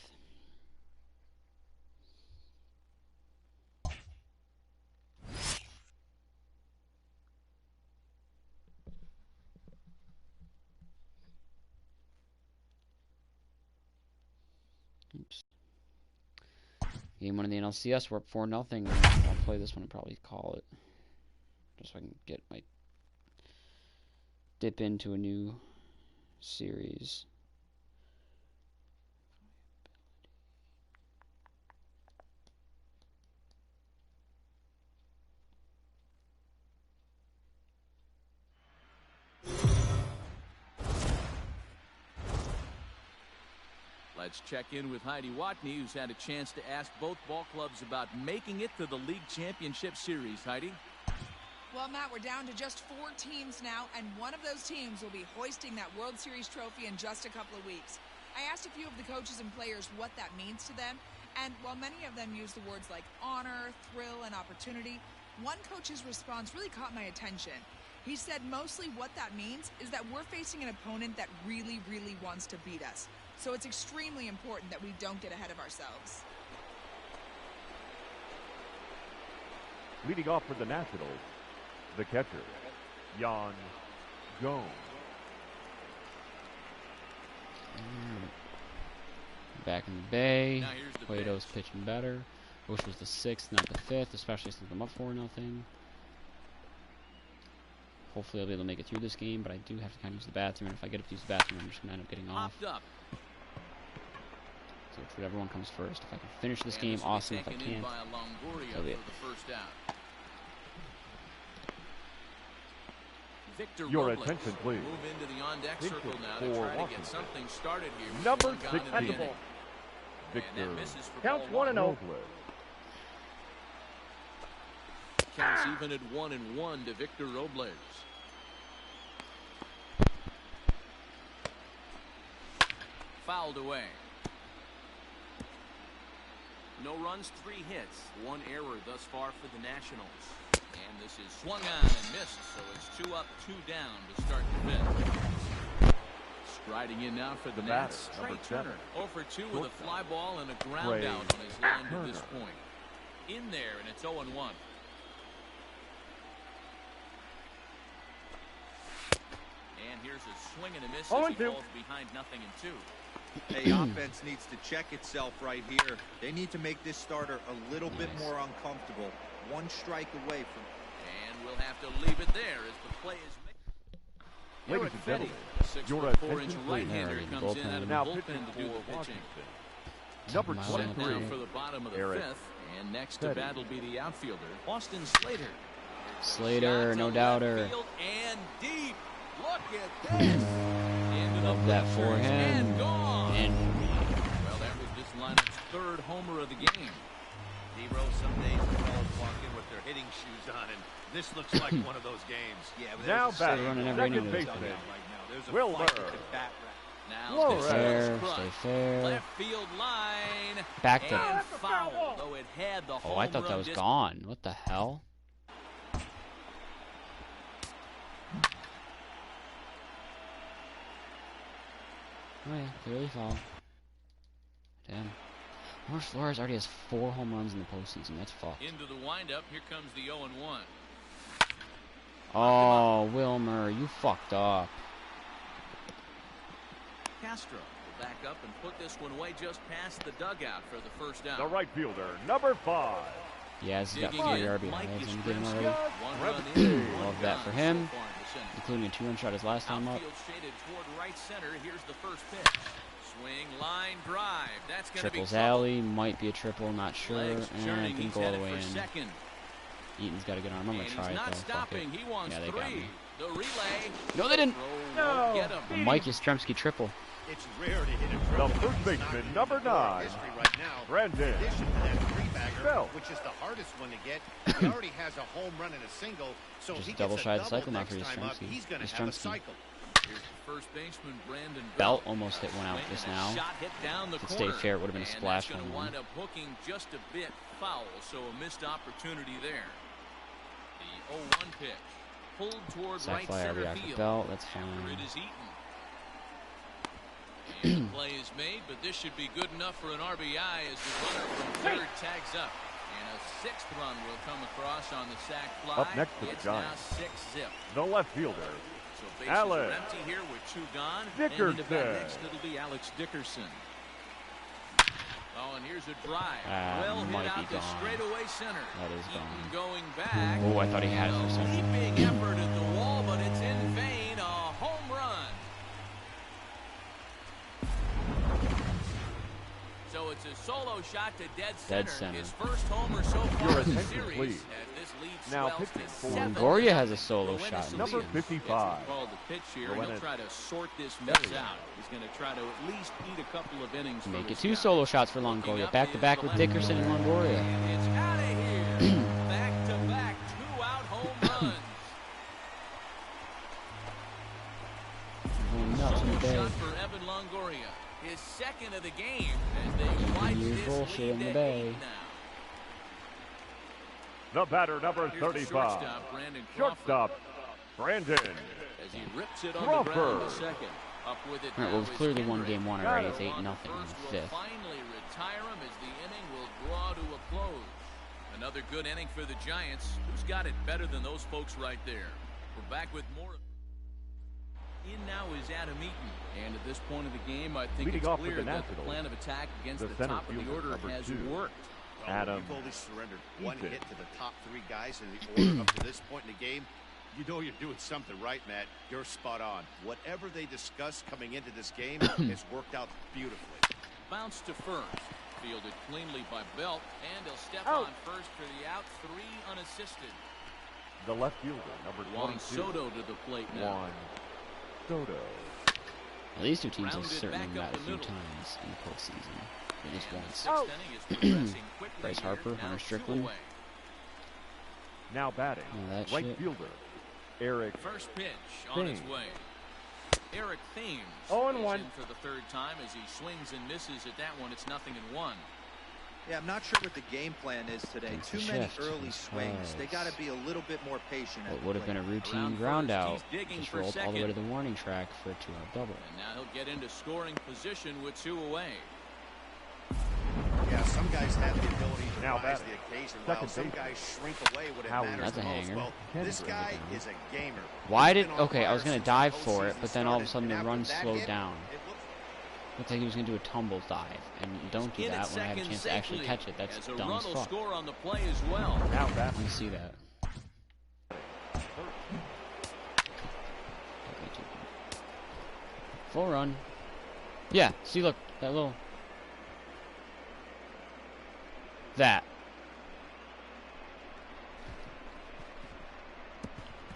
Oops. Game 1 in the NLCS. We're up 4-0. I'll play this one and probably call it. Just so I can get my dip into a new series. Let's check in with Heidi Watney, who's had a chance to ask both ball clubs about making it to the League Championship Series. Heidi? Well, Matt, we're down to just 4 teams now, and one of those teams will be hoisting that World Series trophy in just a couple of weeks. I asked a few of the coaches and players what that means to them, and while many of them use the words like honor, thrill, and opportunity, one coach's response really caught my attention. He said mostly what that means is that we're facing an opponent that really, really wants to beat us. So it's extremely important that we don't get ahead of ourselves. Leading off for the Nationals, the catcher, Yan Gomes. Back in the Bay. Now here's the Cueto's pitch. pitching better. Wish was the 6th, not the 5th, especially since I'm up 4-0. Hopefully I'll be able to make it through this game, but I do have to kind of use the bathroom, and if I get up to use the bathroom, I'm just going to end up getting off. Popped up. So it's whatever one comes first. If I can finish this And game, this will be awesome. If I taken in can't, by Longoria so be it. for the first out. Victor Your Robles attention, please. move into the on-deck Pitching circle now for to try to Washington. get something started here. Number One gone in 16. the inning. Victor And that misses for counts ball 1-0. Counts even at 1-1 to Victor Robles. Fouled away. No runs, 3 hits, 1 error thus far for the Nationals. And this is swung on and missed, so it's 2 up, 2 down to start the 5th. Striding in now for the Nats, batter, Trey number Turner. 7. 0 for 2 with a fly ball and a ground Trey out on his line to this Turner. point. In there, and it's 0-1. And here's a swing and a miss as he 0-2. falls behind 0-2. Hey, offense needs to check itself right here. They need to make this starter a little bit more uncomfortable. 1 strike away from. And we'll have to leave it there as the play is made. Ladies and gentlemen, your 6'4" attention, right-hander please. comes in out of the Now bullpen pitching to do the for pitching. Washington. Number Set Set 23, now for the bottom of the Eric 5th, and next to Petty. bat will be the outfielder, Austin Slater. Slater, Shot no to doubter. left field and deep. Look at this. Into the Love that for bleachers him. and gone. And Well, that was this lineup's 3rd homer of the game. Zero, some days the fellas walk in with their hitting shoes on, and this looks like one of those games. Yeah, but Now there's a batting, saying running going every second inning. baseman, right now. There's a Will fight Burr. with the bat rack. Now Whoa, this fair, is crushed. stay fair. Left field line. Back to. And foul, though it had the Oh, I thought that was gone. What the hell? Oh yeah, clearly foul. Damn. Marsh Flores already has 4 home runs in the postseason. That's fucked. Into the windup. Here comes the 0-1. Oh, Wilmer, you fucked up. Castro will back up and put this one away just past the dugout for the first out. the right fielder, number 5. Yeah, he's got 3 Digging in, RBIs. Mike I'm Yastrzemski. getting already. 1 run in, 1 Love that gone for him. so far in this inning. Including a 2-run shot his last time up. Outfield shaded toward right center. Here's the first pitch. Swing, line, drive. That's going to be Triples trouble. alley, might be a triple, not sure. Legs And churning. didn't He's go all the headed way for in. second. Eaton's got a good arm. I'm And gonna he's try it not though. Fuck stopping. it. He wants Yeah, they got 3. me. The relay. No, they didn't. Throw won't get him. A Mike Yastrzemski triple. It's rare to hit a The triple. first He's baseman, knocking number the door 9, history right now. Brandon In addition to that 3-bagger, Bell. which is the hardest one to get, he already has a home run and a single, so Just he double gets shy a the double cycle now next for time up. Yastrzemski. He's going to have a Yastrzemski. cycle. Here's the first baseman, Brandon Belt almost hit one out Swing just and a now. shot hit down the If it stayed corner. fair, it would have been a And splash that's going home to run. wind up hooking just a bit foul, so a missed opportunity there. The 0-1 pitch. pulled toward Sack right fly, center RBI for field. Belt. That's After fine. it is eaten. And the play is made, but this should be good enough for an RBI as the runner from third tags up. And a 6th run will come across on the sac fly. Up next for the it's Giants. now 6-zip. The left fielder, So bases Alex are empty here with 2 gone. Dickerson. And in the bat next, it'll be Alex Dickerson. Oh, and here's a drive. Well hit might be out to gone. straightaway center. That is Eaton gone. going back. Oh, I thought he had it for a second. Leaping effort at the wall, but it's in vain. A home run. So it's a solo shot to dead center. His first homer so far in the series. please. As this lead Now swells pitching to for 7. Longoria has a solo shot. number 55. Called the pitch here, and he'll try to sort this mess out. He's going to try to at least eat a couple of innings. Make it 2 solo shots for Longoria. Back to back with Dickerson and Longoria. And it's out of here. Back to back 2-out home runs. Going nuts in the Solo bay. shot for Evan Longoria. His 2nd of the game as they widen Year this bullshit lead in the to bay. 8 now. The batter, number Here's the 35. shortstop, Brandon Crawford, Shortstop, Brandon. as he rips it on the ground to second. Up with it All right, well, now we've is clearly won Kendrick. game 1 Got already. it. It's 8-0 in On the first will 5th. finally retire him as the inning will draw to a close. Another good inning for the Giants. Who's got it better than those folks right there? We're back with more. In now is Adam Eaton, and at this point of the game, I think Leading it's off with clear the that the Nationals, plan of attack against the the center top of the fielder, order number has 2. worked. Adam You've only surrendered one Eaton. hit to the top 3 guys in the order up to this point in the game. You know you're doing something right, Matt. You're spot on. Whatever they discussed coming into this game has worked out beautifully. Bounce to first. Fielded cleanly by Belt, and he'll step Out. on first for the out. 3 unassisted. The left fielder, number Juan 22. Soto to the plate now. Juan Soto. Well, these 2 teams have Rounded certainly back met up a the few middle. times in the postseason. At least And the once. 6th inning is progressing quickly Bryce here. Harper, Now Hunter 2 Strickland. away. Now batting, Oh, that right shit. fielder, Eric. First pitch on its Thames. way. Eric Thames 0-1. is in for the 3rd time as he swings and misses at that one. It's 0-1. Yeah, I'm not sure what the game plan is today. Against Too the many shift, early swings. They got to because be a little bit more patient. at What the would have been plate. a routine Around ground first, out. he's digging Just for rolled all the way second. to the warning track for a 2-out double. And now he'll get into scoring position with 2 away. Yeah, some guys have the ability to Now rise batting. the occasion, while Second some baseman. guys shrink away when it Howard. matters That's a the most. hanger. Well, this Kendrick. guy is a gamer. Why He's did... been on Okay, I was fire going to since dive the for it, postseason but then all of a started, sudden the and run after that slowed hit, down. it looks Looked like he was going to do a tumble dive. And don't do In that at when I have a second chance to actually safely, catch it. That's as a dumb run as will fuck. score on the play as well. Now I batting, see that. Full run. Yeah, see, look, that little... That.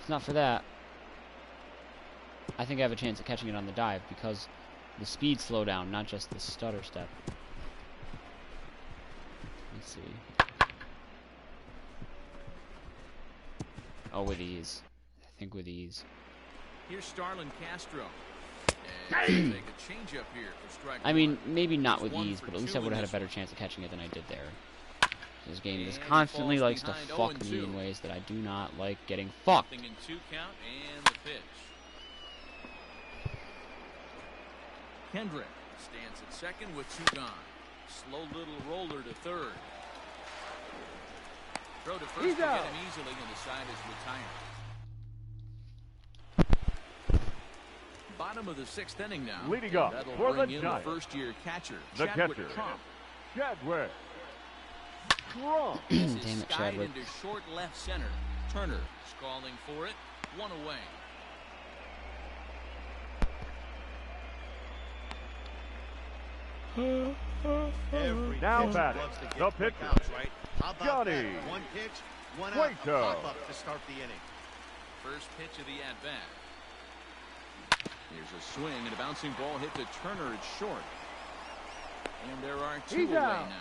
If not for that, I think I have a chance at catching it on the dive because the speed slow down, not just the stutter step. Let's see. Oh, with ease. I think with ease. Here's Starlin Castro. And he'll take a change up here for strike I mean, one. maybe not He's with 1 ease, for but at least 2 I would in have had a this better one. chance at catching it than I did there. This game And just he constantly falls likes to behind fuck 0-2. me in ways that I do not like getting fucked. Nothing in 2 count and the pitch. Kendrick stands at second with 2 gone. Slow little roller to third. Throw to first He's to get out. him easily, and the side is retired. Bottom of the 6th inning now. Leading And up that'll for the bring in the Giants. first-year catcher, The Chadwick catcher. Trump. Chadwick. Trump. This is Damn it, skied Chadwick. into short left center. Turner scalding for it. 1 away. every Now pitch batting, loves to get the quick pitcher, outs, right? How about Johnny that? One pitch, one out, a Cueto. pop-up to start the inning. First pitch of the at-bat. Here's a swing and a bouncing ball hit to Turner. It's short. And there are 2 He's away out. now.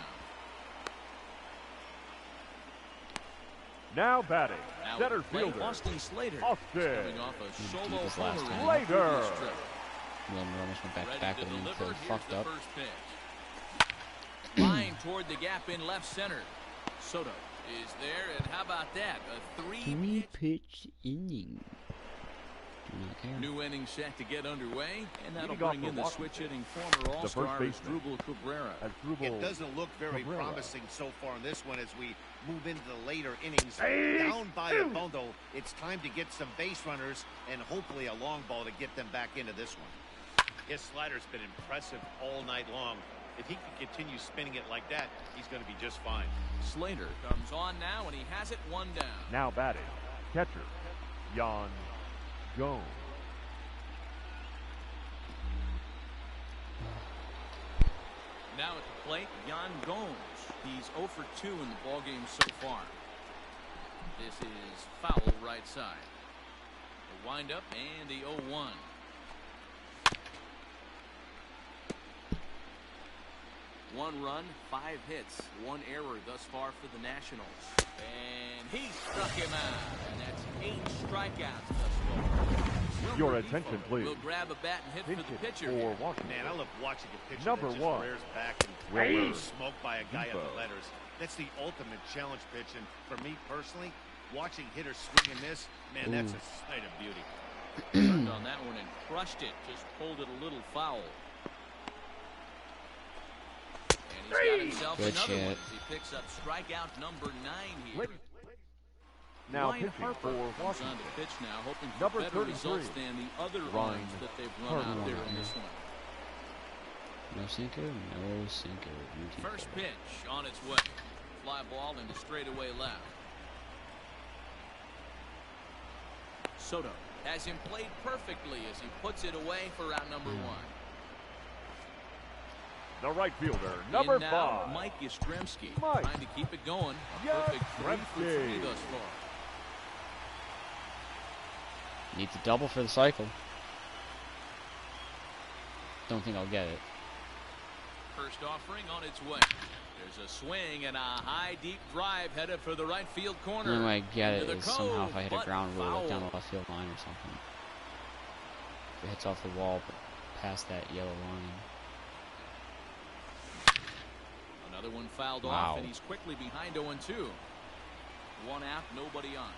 Now batting, Now center at the plate, fielder, Austin Slater. Austin Coming off a solo deep as last homer time. in the previous Slater. trip. Wilmer almost went back to Ready back to with him deliver. until he Here's fucked the up. first pitch. Line toward the gap in left center. Soto is there, and how about that? A three-pitch inning. New inning set to get underway, and that'll bring in the switch-hitting former All-Star Asdrubal Cabrera. It doesn't look very promising so far in this one as we move into the later innings. Down by a bundle, it's time to get some base runners and hopefully a long ball to get them back into this one. His slider's been impressive all night long. If he can continue spinning it like that, he's going to be just fine. Slater comes on now, and he has it one down. Now batting, catcher, Yan Gomes. Now at the plate, Yan Gomes. He's 0 for 2 in the ballgame so far. This is foul right side. The windup and the 0-1. One run, 5 hits, 1 error thus far for the Nationals. And he struck him out. And that's 8 strikeouts thus far. Your attention, please. Will grab a bat and hit for the pitcher. For Washington. Man, I love watching a pitcher Number that just one. rears back and gets smoked by a guy at the letters. That's the ultimate challenge pitch. And for me personally, watching hitters swing and miss, man, that's a sight of beauty. Turned on that one and crushed it. Just pulled it a little foul. And he's got himself Good another shit. one as he picks up strikeout number 9 here. Now Ryan pitching Harper for comes on Washington. the pitch now, hoping for Number better 33, results than the other Ryan lines that they've run out there in this one. No sinker, no sinker. First pitch on its way. Fly ball into straightaway left. Soto has him played perfectly as he puts it away for round number 1. The right fielder, number In now, 5. Mike Yastrzemski, Mike trying to keep it going. A perfect 3 for 3 Yastrzemski. thus far. Needs a double for the cycle. Don't think I'll get it. First offering on its way. There's a swing and a high deep drive headed for the right field corner. The only way I get it Into the is somehow if I hit a cove, ground but rule like down foul. the left field line or something. If it hits off the wall but past that yellow line. Another one fouled Wow. off, and he's quickly behind 0-2. 1 out, nobody on.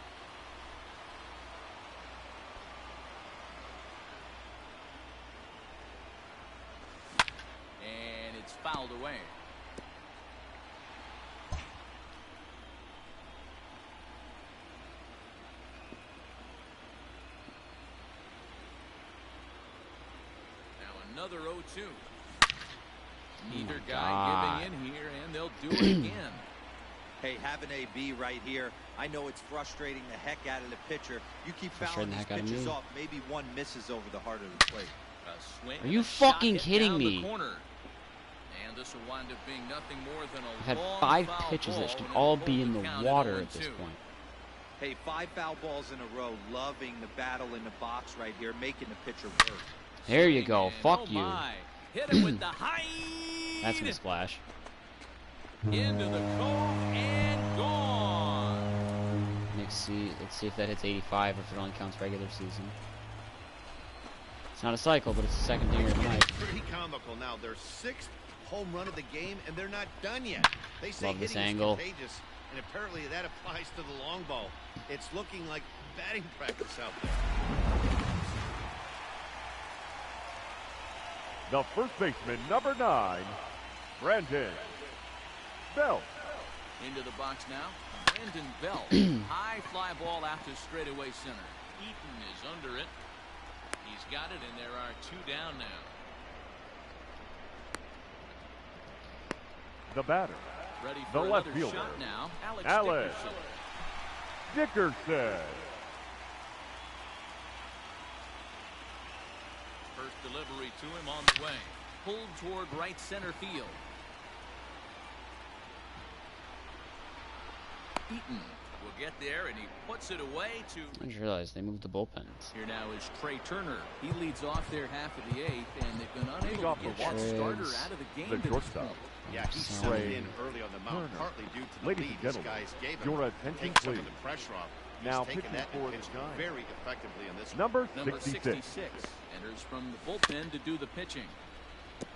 And it's fouled away. Now another 0-2. Neither guy giving in here, and they'll do it again. Hey, have an AB right here. I know it's frustrating the heck out of the pitcher. You keep fouling Frustrating the these heck out of pitches me. off. Maybe one misses over the heart of the plate. A swing Are you and a shot fucking hit kidding down me? the corner. And this will wind up being nothing more than a I've had long 5 foul pitches ball that should and all it'll be hold in the the count at water at this 0-2. point. Hey, 5 foul balls in a row. Loving the battle in the box right here, making the pitcher work. There you go. And Fuck oh you. my. Hit it with the high. That's gonna splash. Into the cove and gone. Let's see if that hits 85 or if it only counts regular season. It's not a cycle, but it's the second dinger of the night. Pretty comical now. Their 6th home run of the game, and they're not done yet. They say Love this hitting angle. is contagious, and apparently that applies to the long ball. It's looking like batting practice out there. The first baseman, number 9, Brandon Belt. Into the box now. Brandon Belt. High fly ball out to straightaway center. Eaton is under it. He's got it, and there are 2 down now. The batter, Ready the for left another fielder, shot now. Alex Dickerson. Dickerson. First delivery to him on the way. Pulled toward right center field. Eaton will get there, and he puts it away to... I just realized they moved the bullpens. Here now is Trey Turner. He leads off their half of the 8th, and they've been Leading unable off to get for that Washington. starter out of the game The to this shortstop. point. Yeah, he So- settled in early on the mound, Turner. partly due to the Ladies lead and these gentlemen, guys gave him. your attention, Take some of please. the pressure off. He's Now taken pitching that for and the pitched Giants. very effectively in this one. Number Number 66. 66 enters from the bullpen to do the pitching.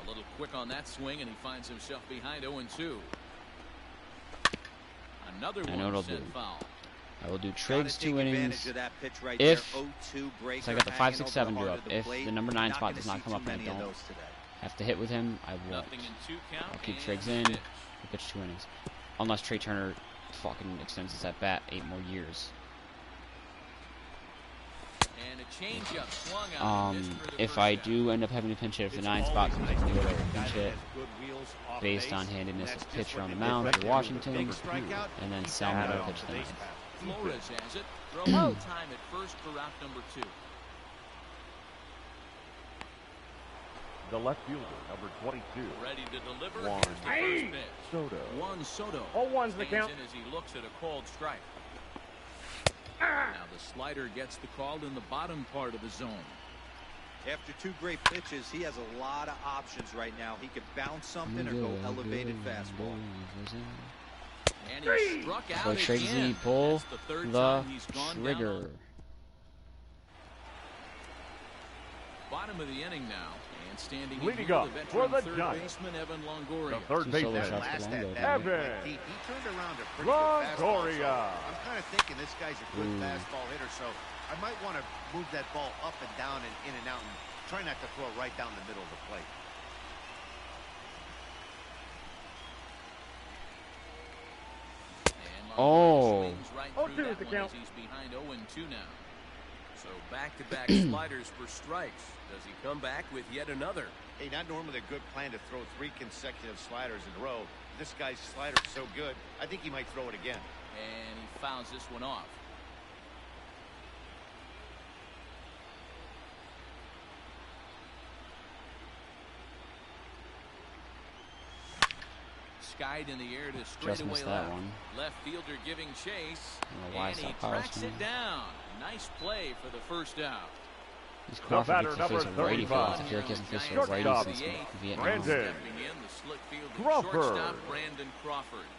A little quick on that swing, and he finds himself behind 0-2. Another I know what I'll do. foul. I will do Triggs 2 innings Of that pitch right if, there. 0-2 so I got the 5, 6, breaker 7 hanging drew over up. the If plate. the number 9 Not spot gonna does not see come too up and I many of don't those today. have to hit with him, I won't. Nothing in 2 count. I'll keep And Triggs in, pitch. I'll pitch 2 innings. Unless Trey Turner fucking extends his at bat 8 more years. And a changeup swung on. If I do end up having to pinch hit, if the 9 spot comes up to go to pinch hit, based on handedness of pitcher on the mound for Washington, and then Salmon will pitch the 9th. Flores has it. Throw out time at first for route number 2. The left fielder, number 22. Ready to deliver. Juan Here's the first pitch. Soto. Juan Soto. 0-1's the Stands count. in as he looks at a called strike. Now the slider gets the call in the bottom part of the zone. After 2 great pitches, he has a lot of options right now. He could bounce something or go elevated fastball. And he struck out So Triggsy again. pull That's the third the time he's gone down. trigger. Bottom of the inning now. And standing in Leading here, up the for veteran the third Giants. baseman Evan Longoria. The third 2 baseman. solo shots Last for at Longo. bat, Evan he turned around a pretty good fastball. Longoria. So I'm kind of thinking this guy's a good fastball hitter, so I might want to move that ball up and down and in and out and try not to throw it right down the middle of the plate. And Oh. swings right 0-2 through is that the one count. as he's behind 0-2 now. So back-to-back sliders for strikes. Does he come back with yet another? Hey, not normally a good plan to throw 3 consecutive sliders in a row. This guy's slider's so good, I think he might throw it again. And he fouls this one off. Skied in the air to Just straightaway missed that left. one. Left fielder giving chase. I don't know why I And he stopped power tracks swinging. it down. Nice play for the first out. These Crawford batter, gets to face a number righty 35. field. I feel like he hasn't faced a Shortstop. righty since Vietnam. Brandon Stepping in, the slick fielder, Crawford. shortstop Brandon Crawford.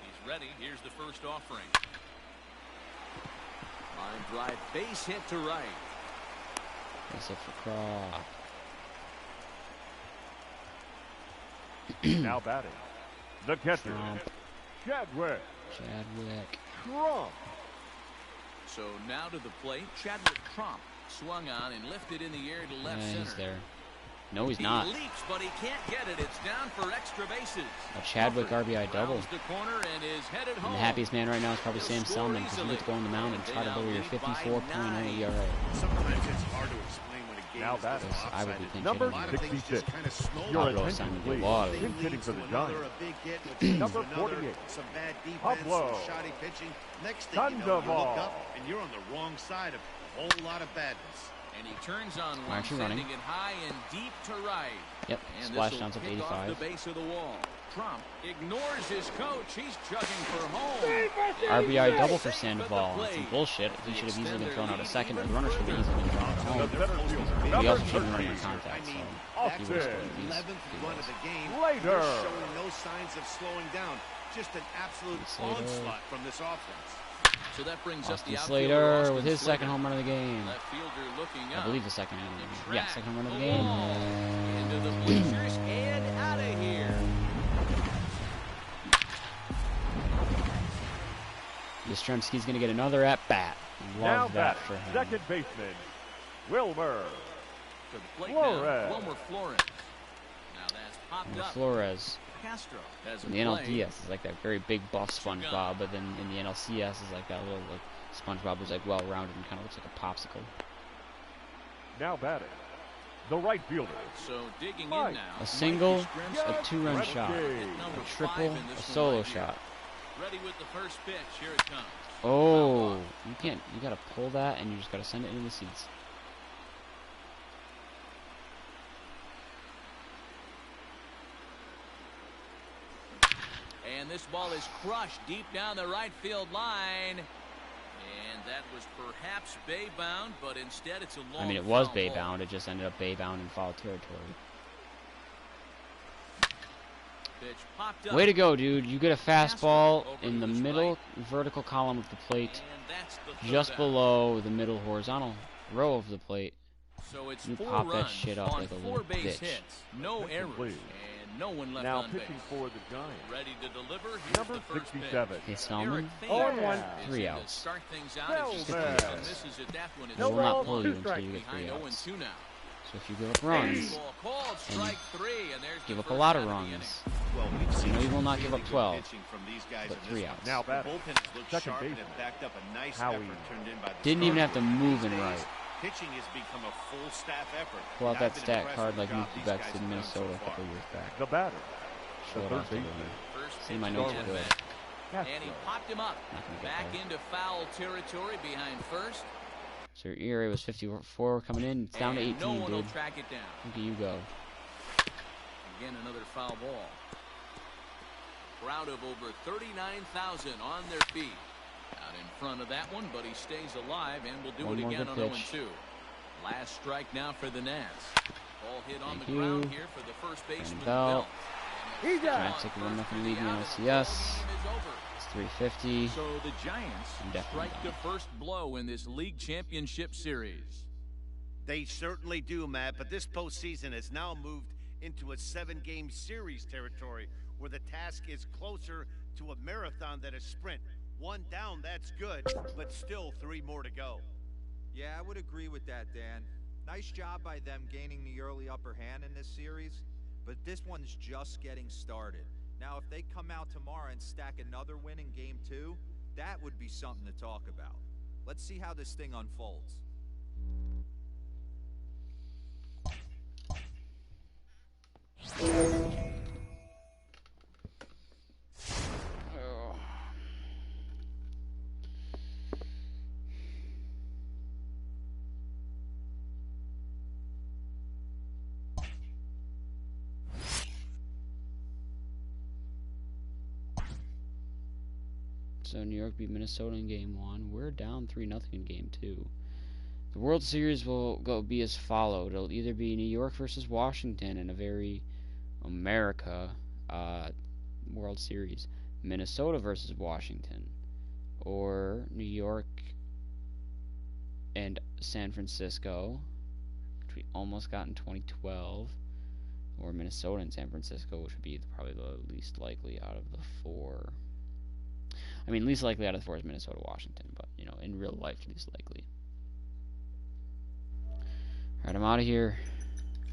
He's ready. Here's the first offering. Line drive, base hit to right. That's it for Craw. Now batting. The catcher, Trump. Chadwick. Trump. So now to the plate, Chadwick Trump swung on and lifted in the air to left Yeah, center. he's there. No, he's He not. leaps, but he can't get it. It's down for extra bases. A Chadwick Crawford RBI double. rounds the corner and is headed And home. the happiest man right now is probably He'll Sam score Selman, because you easily. get to go on the mound and try to They lower now your lead by 54.0 ERA. Sometimes it's hard to explain when a game Now is this batting. I would be lopsided. pinch Number A lot of things 66. just kind of snowball. Your Pablo attention, Simon please. Guevara. Pinch hitting for the Another, Giants. a big hit, which leads Number to another, 48. some bad defense, Pablo. some shoddy pitching. Next thing you know, you Sandoval. look up and you're on the wrong side of a whole lot of badness. And he turns on We're one, actually sending running. it high and deep to right. Yep, And splash this'll downs up to pick off 85. the base of the wall. Trump ignores his coach. He's chugging for home. RBI double for Safe at the Sandoval. That's plate. some bullshit. He should have easily been Extend thrown their out a lead second, or even the runner should have easily been thrown out The home. center fielder, He number also should have been 13. running on contact, I so mean, he that's would have the scored at least. 11th run of the game. Later. They're showing no signs of slowing down. Just an absolute Slater. onslaught from this offense. So that brings up Austin the outfielder, Slater Austin with his Slater. second home run of the game. Left fielder looking I up. believe the second home run of the game. Yeah, second home run of the The game. wall. Into the bleachers and out of here. Yastrzemski's going to get another at-bat. Now Love that batting. for him. Second baseman, Wilmer. To the plate Flores. now, Wilmer Flores. Now that's popped And up. Flores. Castro has In a the play. NLDS is like that very big buff SpongeBob, but then in the NLCS is like that little like SpongeBob who's like well-rounded and kind of looks like a popsicle. Now batting. The right fielder, So digging Mike. in now. A single, Mike Yastrzemski. a two-run Gretzky. shot, Number a 5 triple, in a this one solo right here. shot. Ready with the first pitch. Here it comes. Oh, you can't. You gotta pull that, and you just gotta send it into the seats. And this ball is crushed deep down the right field line. And that was perhaps bay bound, but instead it's a long I mean, it was foul bay ball. bound. It just ended up bay bound in foul territory. Pitch popped up. Way to go, dude! You get a fastball Over in to the his middle right. vertical column of the plate, And that's the third just out. below the middle horizontal row of the plate. So it's You 4 pop that runs shit up on like a 4 little base bitch. hits. No errors. please. And no one left Now on pitching base. for the Giants, Ready to deliver. Here's number the first 67. Okay, pitch. Stallman. Eric 0-1, is 3 in to outs. Start things out Well, as he man. swings and misses at that one. It's They will not balls, pull two you until you get behind 3 0 and outs. 2 now. So if you give up runs, Ball called, strike 3, and there's give the up a first lot of out the inning. runs. Well, we've seen know you will some not give really up good 12, pitching from these guys but in this 3 one. outs. Now The batting, bullpen has looked second sharp and baseman, have backed up a nice Howie. effort turned in by the Didn't even have starters. to move These and days, right. Pitching has become a full staff effort. Pull out and I've that been stat impressed card with like the job Mookie these Betts guys did in have done Minnesota so a couple far. years back. the batter, Show the it third off to baseman, the First See, my pitch notes is are good. met. And he popped him up. Not gonna get Back there. into foul territory behind first. So your ERA was 54 coming in. It's down to And 18, no one will dude. track it down. Look at you go. Again, another foul ball. Crowd of over 39,000 on their feet. Out in front of that one, but he stays alive and will do One it more again good on pitch. 0-2. Last strike now for the Nats. Ball hit on Thank the you. ground here for the first baseman, Bell. Bell. He's out. Giants take a 1-0 lead in the LCS. It's 350. So the Giants Definitely strike the first blow in this league championship series. They certainly do, Matt, but this postseason has now moved into a 7-game series territory where the task is closer to a marathon than a sprint. 1 down, that's good, but still 3 more to go. Yeah, I would agree with that, Dan. Nice job by them gaining the early upper hand in this series, but this one's just getting started. Now, if they come out tomorrow and stack another win in Game 2, that would be something to talk about. Let's see how this thing unfolds. So New York beat Minnesota in Game 1. We're down 3-0 in Game 2. The World Series will be as followed. It'll either be New York versus Washington in a very America World Series, Minnesota versus Washington, or New York and San Francisco, which we almost got in 2012, or Minnesota and San Francisco, which would be probably the least likely out of the 4. I mean, least likely out of the 4 is Minnesota, Washington, but, you know, in real life, least likely. Alright, I'm out of here.